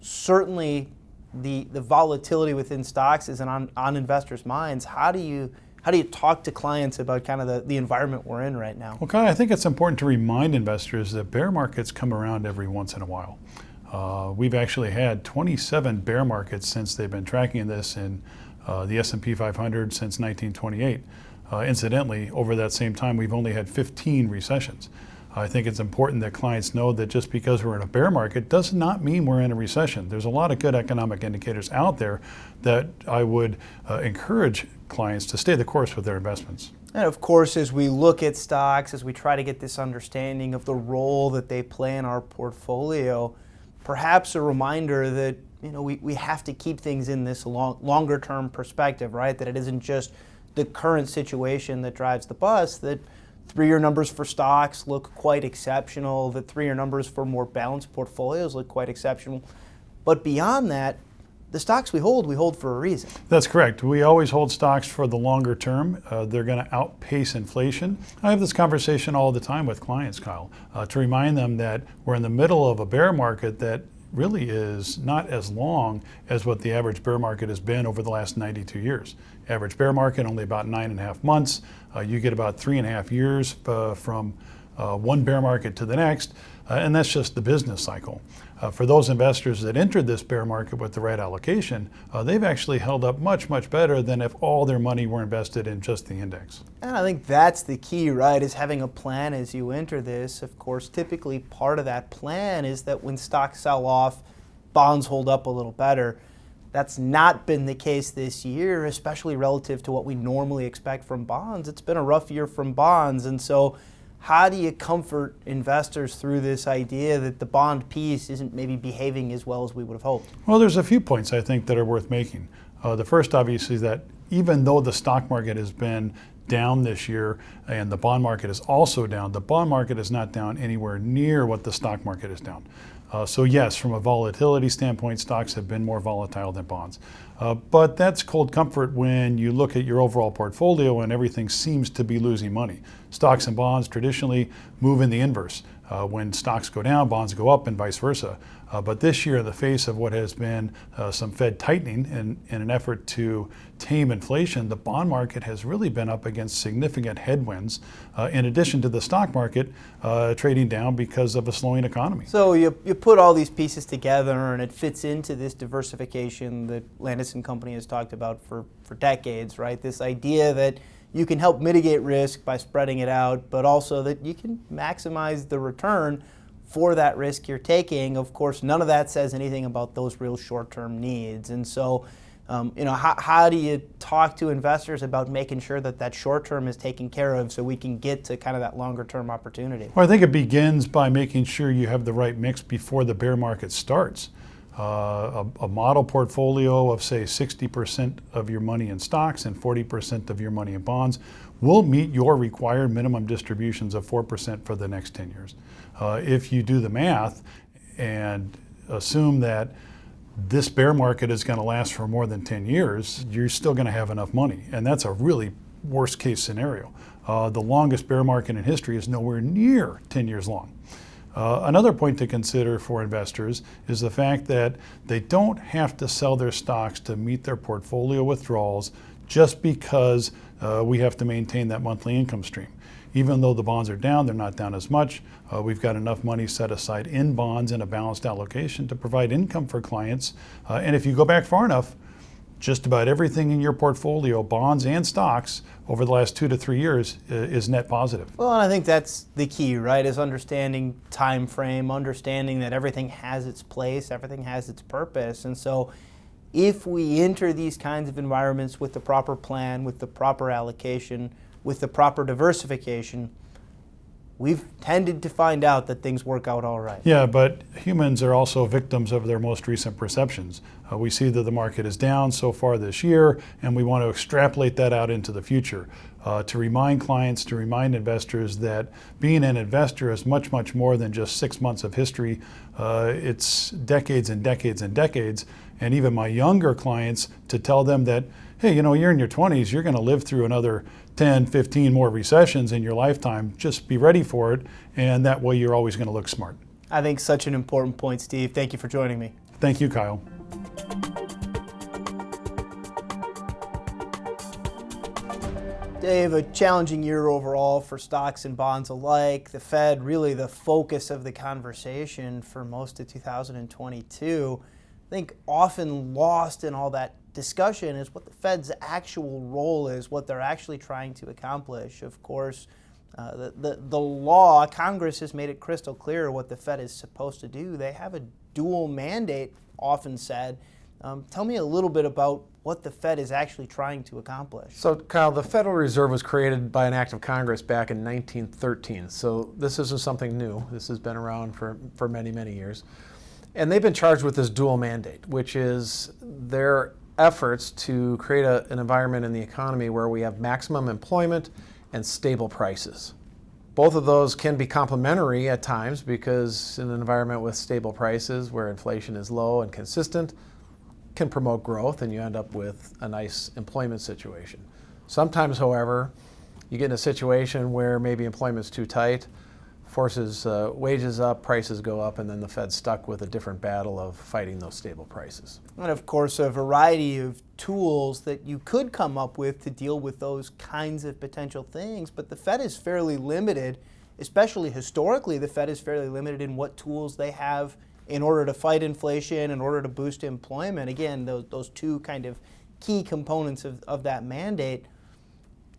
Certainly the volatility within stocks is on investors' minds. How do you talk to clients about kind of the environment we're in right now? Well, Kyle, I think it's important to remind investors that bear markets come around every once in a while. We've actually had 27 bear markets since they've been tracking this in the S&P 500 since 1928. Incidentally, over that same time, we've only had 15 recessions. I think it's important that clients know that just because we're in a bear market does not mean we're in a recession. There's a lot of good economic indicators out there that I would encourage clients to stay the course with their investments. And of course, as we look at stocks, as we try to get this understanding of the role that they play in our portfolio, perhaps a reminder that we have to keep things in this longer term perspective, right? That it isn't just the current situation that drives the bus, that 3-year numbers for stocks look quite exceptional, that 3-year numbers for more balanced portfolios look quite exceptional. But beyond that, the stocks we hold for a reason. That's correct. We always hold stocks for the longer term. They're going to outpace inflation. I have this conversation all the time with clients, Kyle, to remind them that we're in the middle of a bear market that really is not as long as what the average bear market has been over the last 92 years. Average bear market only about 9.5 months. You get about 3.5 years from one bear market to the next, and that's just the business cycle. For those investors that entered this bear market with the right allocation, they've actually held up much, much better than if all their money were invested in just the index. And I think that's the key, right, is having a plan as you enter this. Of course, typically part of that plan is that when stocks sell off, bonds hold up a little better. That's not been the case this year, especially relative to what we normally expect from bonds. It's been a rough year from bonds, and so how do you comfort investors through this idea that the bond piece isn't maybe behaving as well as we would have hoped? Well, there's a few points I think that are worth making. The first, obviously, is that even though the stock market has been down this year and the bond market is also down, the bond market is not down anywhere near what the stock market is down. So yes, from a volatility standpoint, stocks have been more volatile than bonds. But that's cold comfort when you look at your overall portfolio and everything seems to be losing money. Stocks and bonds traditionally move in the inverse. When stocks go down, bonds go up and vice versa. But this year, in the face of what has been some Fed tightening in an effort to tame inflation, the bond market has really been up against significant headwinds, in addition to the stock market trading down because of a slowing economy. So you put all these pieces together and it fits into this diversification that Landaas Company has talked about for decades, right? This idea that you can help mitigate risk by spreading it out, but also that you can maximize the return for that risk you're taking. Of course, none of that says anything about those real short-term needs. And so, how do you talk to investors about making sure that short-term is taken care of so we can get to kind of that longer-term opportunity? Well, I think it begins by making sure you have the right mix before the bear market starts. A model portfolio of, say, 60% of your money in stocks and 40% of your money in bonds will meet your required minimum distributions of 4% for the next 10 years. If you do the math and assume that this bear market is going to last for more than 10 years, you're still going to have enough money. And that's a really worst case scenario. The longest bear market in history is nowhere near 10 years long. Another point to consider for investors is the fact that they don't have to sell their stocks to meet their portfolio withdrawals just because we have to maintain that monthly income stream. Even though the bonds are down, they're not down as much. We've got enough money set aside in bonds in a balanced allocation to provide income for clients. And if you go back far enough, just about everything in your portfolio, bonds and stocks, over the last 2 to 3 years is net positive. Well, and I think that's the key, right, is understanding time frame, understanding that everything has its place, everything has its purpose. And so if we enter these kinds of environments with the proper plan, with the proper allocation, with the proper diversification, we've tended to find out that things work out all right. Yeah, but humans are also victims of their most recent perceptions. We see that the market is down so far this year, and we want to extrapolate that out into the future. To remind clients, to remind investors that being an investor is much, much more than just 6 months of history. It's decades and decades and decades. And even my younger clients, to tell them that, hey, you're in your 20s, you're going to live through another 10, 15 more recessions in your lifetime. Just be ready for it, and that way you're always going to look smart. I think such an important point, Steve. Thank you for joining me. Thank you, Kyle. Dave, a challenging year overall for stocks and bonds alike. The Fed, really the focus of the conversation for most of 2022. I think often lost in all that discussion is what the Fed's actual role is, what they're actually trying to accomplish. Of course, the law, Congress has made it crystal clear what the Fed is supposed to do. They have a dual mandate, often said. Tell me a little bit about what the Fed is actually trying to accomplish. So, Kyle, the Federal Reserve was created by an act of Congress back in 1913. So this isn't something new. This has been around for many, many years. And they've been charged with this dual mandate, which is their efforts to create an environment in the economy where we have maximum employment and stable prices. Both of those can be complementary at times because in an environment with stable prices where inflation is low and consistent, can promote growth and you end up with a nice employment situation. Sometimes, however, you get in a situation where maybe employment's too tight, forces wages up, prices go up, and then the Fed's stuck with a different battle of fighting those stable prices. And of course, a variety of tools that you could come up with to deal with those kinds of potential things, but the Fed is fairly limited, especially historically, the Fed is fairly limited in what tools they have in order to fight inflation, in order to boost employment. Again, those two kind of key components of that mandate.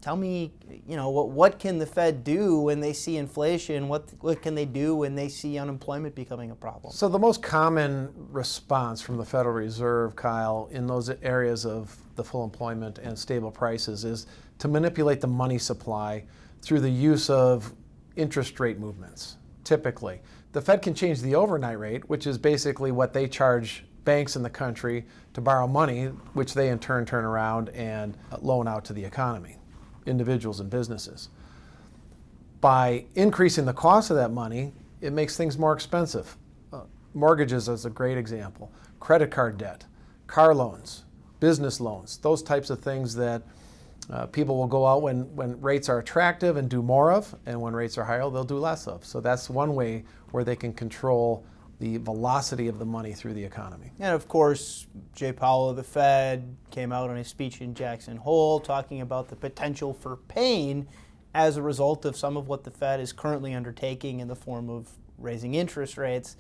Tell me, what can the Fed do when they see inflation? What can they do when they see unemployment becoming a problem? So the most common response from the Federal Reserve, Kyle, in those areas of the full employment and stable prices is to manipulate the money supply through the use of interest rate movements, typically. The Fed can change the overnight rate, which is basically what they charge banks in the country to borrow money, which they in turn turn around and loan out to the economy, individuals and businesses. By increasing the cost of that money, it makes things more expensive. Mortgages is a great example. Credit card debt, car loans, business loans, those types of things that people will go out when rates are attractive and do more of, and when rates are higher, they'll do less of. So that's one way where they can control the velocity of the money through the economy. And of course, Jay Powell of the Fed came out in a speech in Jackson Hole talking about the potential for pain as a result of some of what the Fed is currently undertaking in the form of raising interest rates.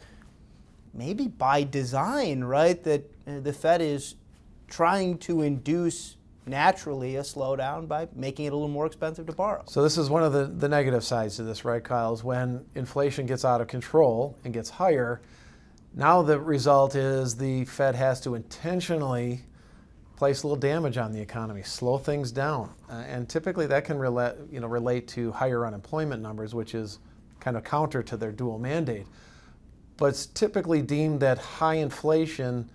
Maybe by design, right? That the Fed is trying to induce naturally a slowdown by making it a little more expensive to borrow. So this is one of the negative sides to this, right, Kyle, is when inflation gets out of control and gets higher, now the result is the Fed has to intentionally place a little damage on the economy, slow things down. And typically that can relate to higher unemployment numbers, which is kind of counter to their dual mandate. But it's typically deemed that high inflation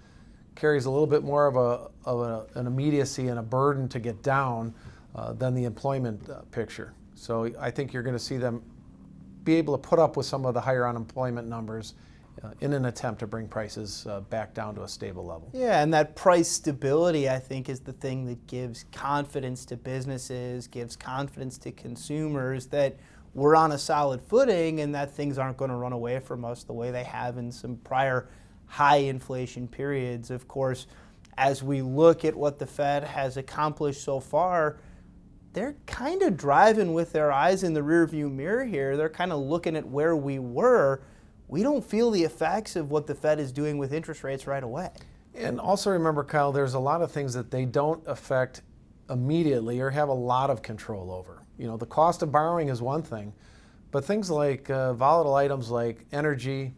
carries a little bit more of an immediacy and a burden to get down than the employment picture. So I think you're going to see them be able to put up with some of the higher unemployment numbers in an attempt to bring prices back down to a stable level. Yeah, and that price stability, I think, is the thing that gives confidence to businesses, gives confidence to consumers that we're on a solid footing and that things aren't going to run away from us the way they have in some prior high inflation periods. Of course, as we look at what the Fed has accomplished so far, they're kind of driving with their eyes in the rearview mirror here. They're kind of looking at where we were. We don't feel the effects of what the Fed is doing with interest rates right away. And also remember, Kyle, there's a lot of things that they don't affect immediately or have a lot of control over. The cost of borrowing is one thing, but things like volatile items like energy,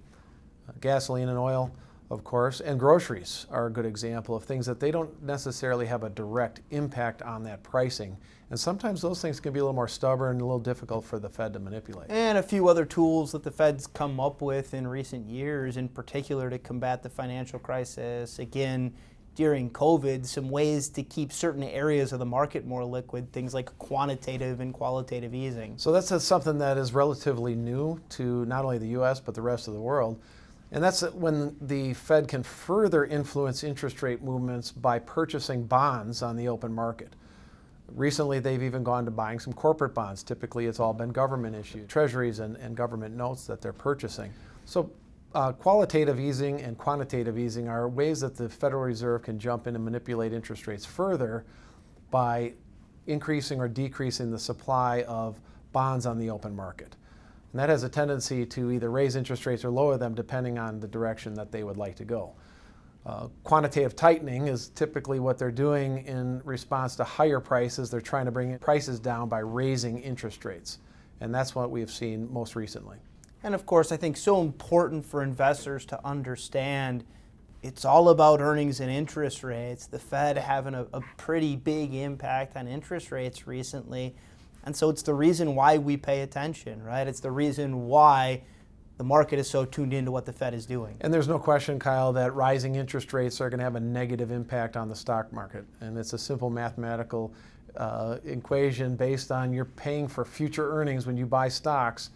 gasoline and oil, of course, and groceries are a good example of things that they don't necessarily have a direct impact on that pricing. And sometimes those things can be a little more stubborn and a little difficult for the Fed to manipulate. And a few other tools that the Fed's come up with in recent years, in particular to combat the financial crisis. Again, during COVID, some ways to keep certain areas of the market more liquid, things like quantitative and qualitative easing. So that's something that is relatively new to not only the U.S., but the rest of the world. And that's when the Fed can further influence interest rate movements by purchasing bonds on the open market. Recently, they've even gone to buying some corporate bonds. Typically, it's all been government issued treasuries and government notes that they're purchasing. So Qualitative easing and quantitative easing are ways that the Federal Reserve can jump in and manipulate interest rates further by increasing or decreasing the supply of bonds on the open market. And that has a tendency to either raise interest rates or lower them depending on the direction that they would like to go. Quantitative tightening is typically what they're doing in response to higher prices. They're trying to bring prices down by raising interest rates. And that's what we've seen most recently. And of course, I think so important for investors to understand it's all about earnings and interest rates. The Fed having a pretty big impact on interest rates recently. And so it's the reason why we pay attention, right? It's the reason why the market is so tuned into what the Fed is doing. And there's no question, Kyle, that rising interest rates are going to have a negative impact on the stock market. And it's a simple mathematical equation based on you're paying for future earnings when you buy stocks.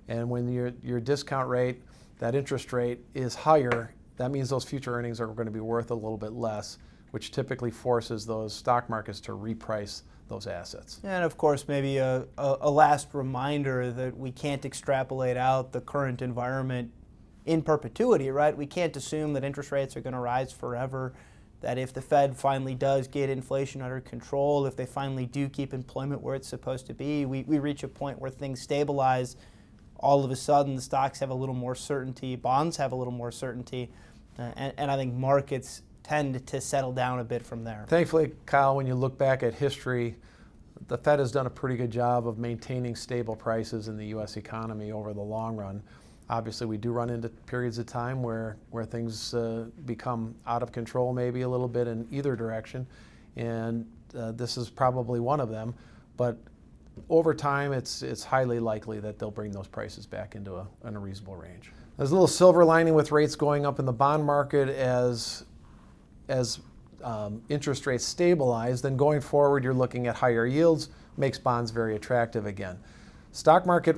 And when your discount rate, that interest rate, is higher, that means those future earnings are going to be worth a little bit less, which typically forces those stock markets to reprice those assets. And of course, maybe a last reminder that we can't extrapolate out the current environment in perpetuity, right? We can't assume that interest rates are going to rise forever, that if the Fed finally does get inflation under control, if they finally do keep employment where it's supposed to be, we reach a point where things stabilize. All of a sudden, the stocks have a little more certainty, bonds have a little more certainty, and I think markets tend to settle down a bit from there. Thankfully, Kyle, when you look back at history, the Fed has done a pretty good job of maintaining stable prices in the U.S. economy over the long run. Obviously, we do run into periods of time where things become out of control maybe a little bit in either direction, and this is probably one of them. But over time, it's highly likely that they'll bring those prices back into a reasonable range. There's a little silver lining with rates going up in the bond market as interest rates stabilize. Then going forward, you're looking at higher yields, makes bonds very attractive again. Stock market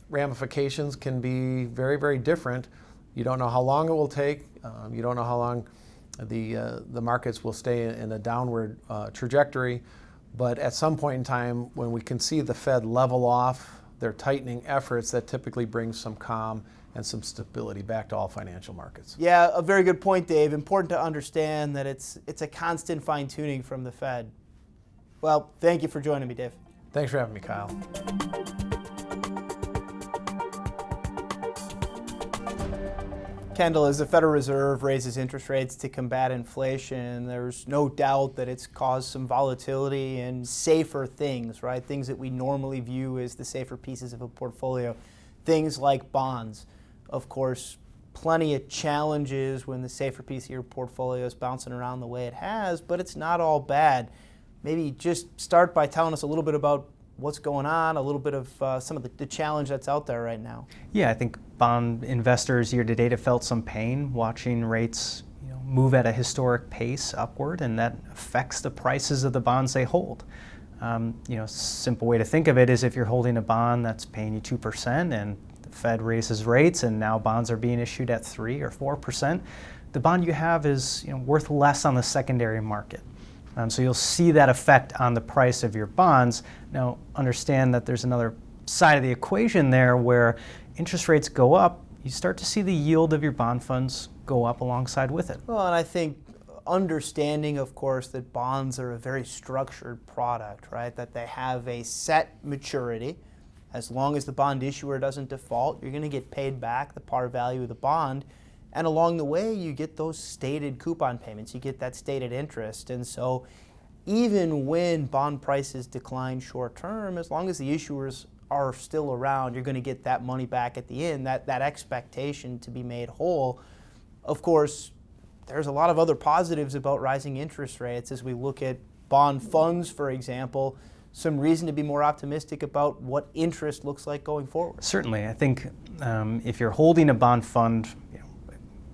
ramifications can be very, very different. You don't know how long it will take. You don't know how long the markets will stay in a downward trajectory. But at some point in time, when we can see the Fed level off their tightening efforts, that typically brings some calm and some stability back to all financial markets. Yeah, a very good point, Dave. Important to understand that it's a constant fine-tuning from the Fed. Well, thank you for joining me, Dave. Thanks for having me, Kyle. Kendall, as the Federal Reserve raises interest rates to combat inflation, there's no doubt that it's caused some volatility in safer things, right? Things that we normally view as the safer pieces of a portfolio. Things like bonds. Of course, plenty of challenges when the safer piece of your portfolio is bouncing around the way it has, but it's not all bad. Maybe just start by telling us a little bit about what's going on, a little bit of some of the challenge that's out there right now. Yeah, I think bond investors year to date have felt some pain watching rates move at a historic pace upward, and that affects the prices of the bonds they hold. Simple way to think of it is if you're holding a bond that's paying you 2% and the Fed raises rates and now bonds are being issued at 3 or 4%, the bond you have is worth less on the secondary market. So you'll see that effect on the price of your bonds. Now, understand that there's another side of the equation there where interest rates go up, you start to see the yield of your bond funds go up alongside with it. Well, and I think understanding, of course, that bonds are a very structured product, right? That they have a set maturity. As long as the bond issuer doesn't default, you're going to get paid back the par value of the bond. And along the way, you get those stated coupon payments. You get that stated interest. And so even when bond prices decline short term, as long as the issuers are still around, you're going to get that money back at the end, that expectation to be made whole. Of course, there's a lot of other positives about rising interest rates as we look at bond funds, for example. Some reason to be more optimistic about what interest looks like going forward. Certainly. I think if you're holding a bond fund,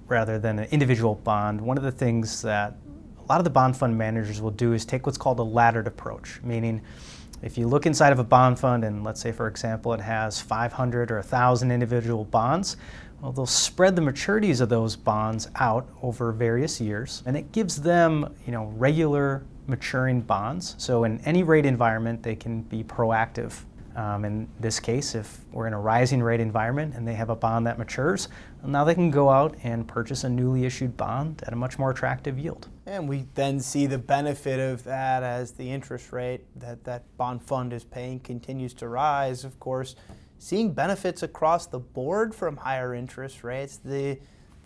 rather than an individual bond, one of the things that a lot of the bond fund managers will do is take what's called a laddered approach, meaning if you look inside of a bond fund and let's say, for example, it has 500 or 1,000 individual bonds, well, they'll spread the maturities of those bonds out over various years, and it gives them, regular maturing bonds. So in any rate environment, they can be proactive In this case, if we're in a rising rate environment and they have a bond that matures, now they can go out and purchase a newly issued bond at a much more attractive yield. And we then see the benefit of that as the interest rate that bond fund is paying continues to rise. Of course, seeing benefits across the board from higher interest rates, the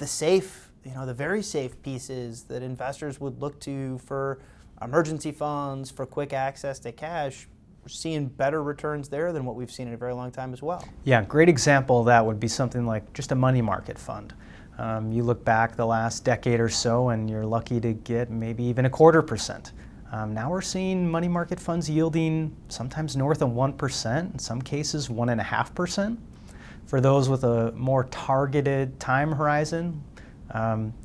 safe, the very safe pieces that investors would look to for emergency funds, for quick access to cash, we're seeing better returns there than what we've seen in a very long time as well. Yeah, great example of that would be something like just a money market fund. You look back the last decade or so and you're lucky to get maybe even 0.25%. Now we're seeing money market funds yielding sometimes north of 1%, in some cases 1.5%. For those with a more targeted time horizon,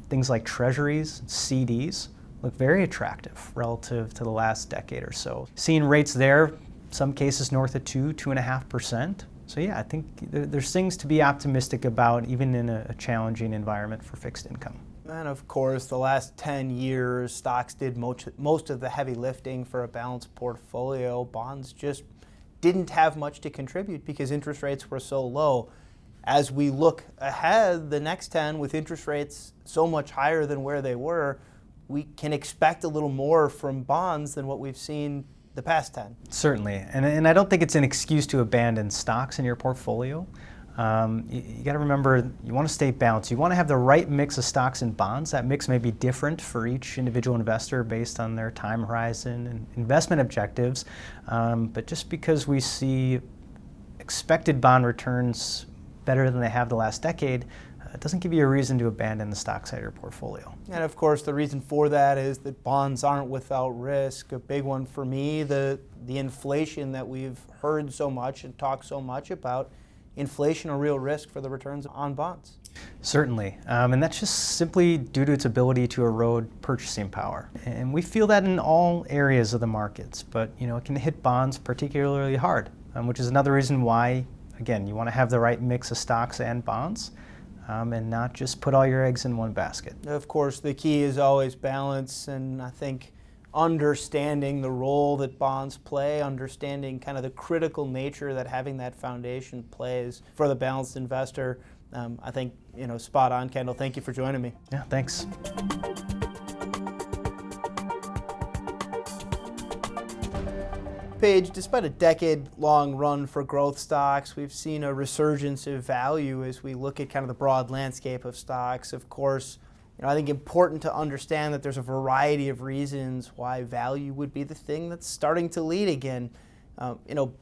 things like treasuries, CDs, look very attractive relative to the last decade or so. Seeing rates there, some cases north of 2.5%. So yeah, I think there's things to be optimistic about even in a challenging environment for fixed income. And of course, the last 10 years, stocks did most of the heavy lifting for a balanced portfolio. Bonds just didn't have much to contribute because interest rates were so low. As we look ahead, the next 10, with interest rates so much higher than where they were, we can expect a little more from bonds than what we've seen the past 10. Certainly, and I don't think it's an excuse to abandon stocks in your portfolio. You got to remember, you want to stay balanced. You want to have the right mix of stocks and bonds. That mix may be different for each individual investor based on their time horizon and investment objectives. But just because we see expected bond returns better than they have the last decade, it doesn't give you a reason to abandon the stock side of your portfolio. And of course, the reason for that is that bonds aren't without risk. A big one for me, the inflation that we've heard so much and talked so much about. Inflation a real risk for the returns on bonds? Certainly, and that's just simply due to its ability to erode purchasing power. And we feel that in all areas of the markets, but it can hit bonds particularly hard, which is another reason why, again, you want to have the right mix of stocks and bonds. And not just put all your eggs in one basket. Of course, the key is always balance, and I think understanding the role that bonds play, understanding kind of the critical nature that having that foundation plays for the balanced investor. I think, spot on, Kendall. Thank you for joining me. Yeah, thanks. Paige, despite a decade-long run for growth stocks, we've seen a resurgence of value as we look at kind of the broad landscape of stocks. Of course, I think important to understand that there's a variety of reasons why value would be the thing that's starting to lead again.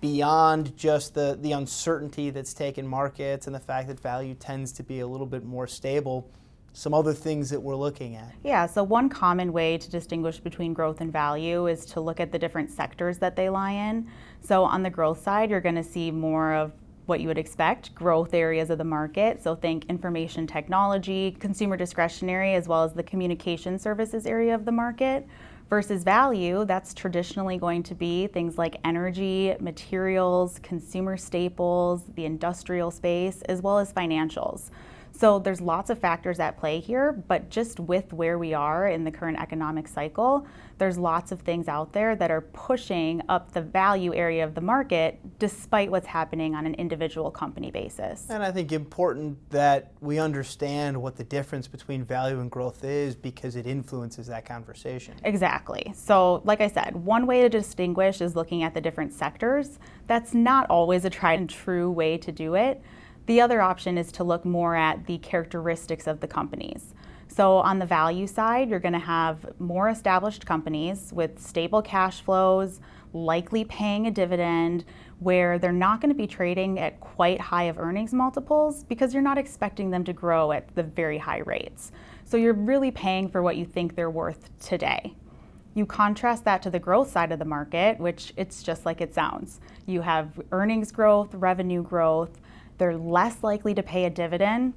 Beyond just the uncertainty that's taken markets and the fact that value tends to be a little bit more stable. Some other things that we're looking at. Yeah, so one common way to distinguish between growth and value is to look at the different sectors that they lie in. So on the growth side, you're going to see more of what you would expect, growth areas of the market. So think information technology, consumer discretionary, as well as the communication services area of the market. Versus value, that's traditionally going to be things like energy, materials, consumer staples, the industrial space, as well as financials. So there's lots of factors at play here, but just with where we are in the current economic cycle, there's lots of things out there that are pushing up the value area of the market despite what's happening on an individual company basis. And I think important that we understand what the difference between value and growth is because it influences that conversation. Exactly. So like I said, one way to distinguish is looking at the different sectors. That's not always a tried and true way to do it. The other option is to look more at the characteristics of the companies. So on the value side, you're going to have more established companies with stable cash flows, likely paying a dividend, where they're not going to be trading at quite high of earnings multiples because you're not expecting them to grow at the very high rates. So you're really paying for what you think they're worth today. You contrast that to the growth side of the market, which it's just like it sounds. You have earnings growth, revenue growth. They're less likely to pay a dividend,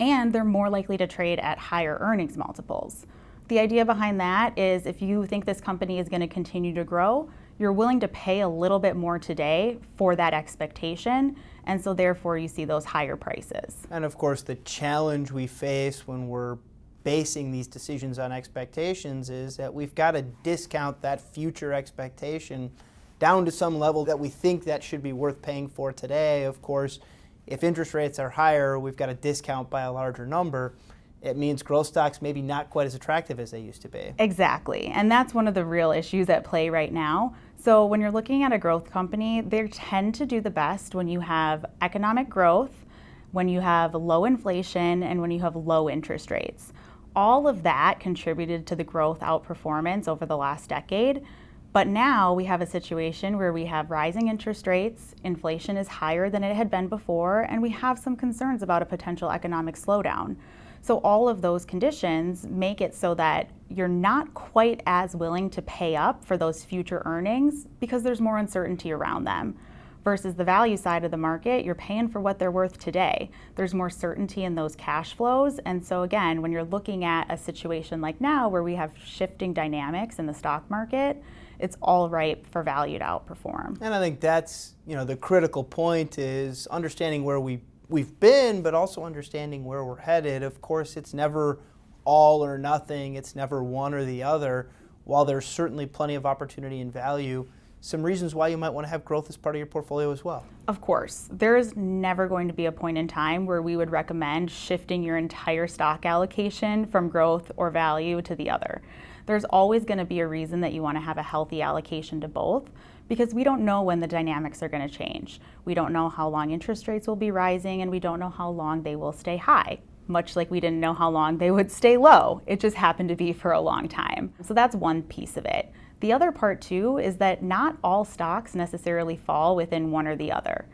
and they're more likely to trade at higher earnings multiples. The idea behind that is if you think this company is going to continue to grow, you're willing to pay a little bit more today for that expectation, and so therefore you see those higher prices. And of course, the challenge we face when we're basing these decisions on expectations is that we've got to discount that future expectation down to some level that we think that should be worth paying for today. Of course, if interest rates are higher, we've got a discount by a larger number. It means growth stocks maybe not quite as attractive as they used to be. Exactly. And that's one of the real issues at play right now. So when you're looking at a growth company, they tend to do the best when you have economic growth, when you have low inflation, and when you have low interest rates. All of that contributed to the growth outperformance over the last decade. But now we have a situation where we have rising interest rates, inflation is higher than it had been before, and we have some concerns about a potential economic slowdown. So all of those conditions make it so that you're not quite as willing to pay up for those future earnings because there's more uncertainty around them. Versus the value side of the market, you're paying for what they're worth today. There's more certainty in those cash flows. And so again, when you're looking at a situation like now where we have shifting dynamics in the stock market, it's all ripe for value to outperform. And I think that's, the critical point is understanding where we've been, but also understanding where we're headed. Of course, it's never all or nothing. It's never one or the other. While there's certainly plenty of opportunity and value, some reasons why you might want to have growth as part of your portfolio as well. Of course, there is never going to be a point in time where we would recommend shifting your entire stock allocation from growth or value to the other. There's always going to be a reason that you want to have a healthy allocation to both, because we don't know when the dynamics are going to change. We don't know how long interest rates will be rising, and we don't know how long they will stay high, much like we didn't know how long they would stay low. It just happened to be for a long time. So that's one piece of it. The other part too is that not all stocks necessarily fall within one or the other.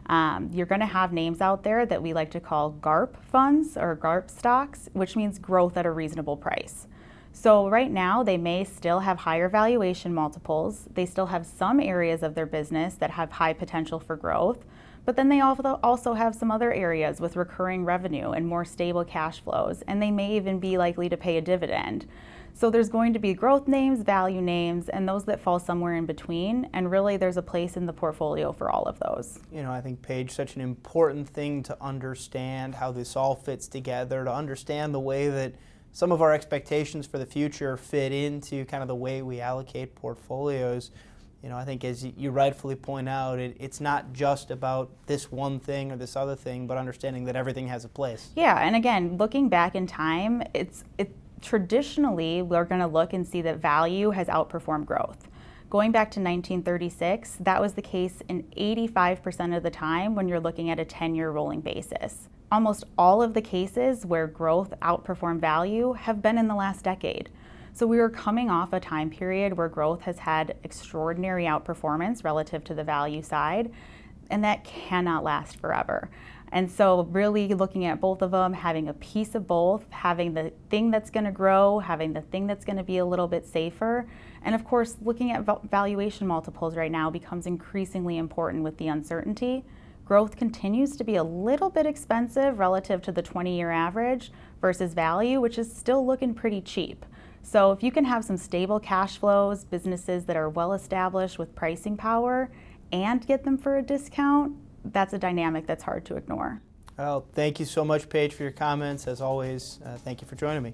You're going to have names out there that we like to call GARP funds or GARP stocks, which means growth at a reasonable price. So right now they may still have higher valuation multiples. They still have some areas of their business that have high potential for growth, but then they also have some other areas with recurring revenue and more stable cash flows, and they may even be likely to pay a dividend. So there's going to be growth names, value names, and those that fall somewhere in between, and really there's a place in the portfolio for all of those. I think, Paige, such an important thing to understand how this all fits together, to understand the way that some of our expectations for the future fit into kind of the way we allocate portfolios. I think as you rightfully point out, it's not just about this one thing or this other thing, but understanding that everything has a place. Yeah, and again, looking back in time, traditionally, we're going to look and see that value has outperformed growth. Going back to 1936, that was the case in 85% of the time when you're looking at a 10-year rolling basis. Almost all of the cases where growth outperformed value have been in the last decade. So we were coming off a time period where growth has had extraordinary outperformance relative to the value side, and that cannot last forever. And so really looking at both of them, having a piece of both, having the thing that's going to grow, having the thing that's going to be a little bit safer, and of course looking at valuation multiples right now becomes increasingly important with the uncertainty. Growth continues to be a little bit expensive relative to the 20-year average versus value, which is still looking pretty cheap. So if you can have some stable cash flows, businesses that are well established with pricing power, and get them for a discount, that's a dynamic that's hard to ignore. Well, thank you so much, Paige, for your comments. As always, thank you for joining me.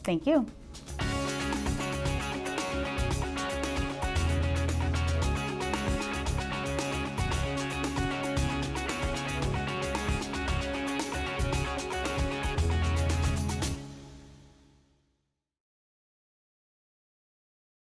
Thank you.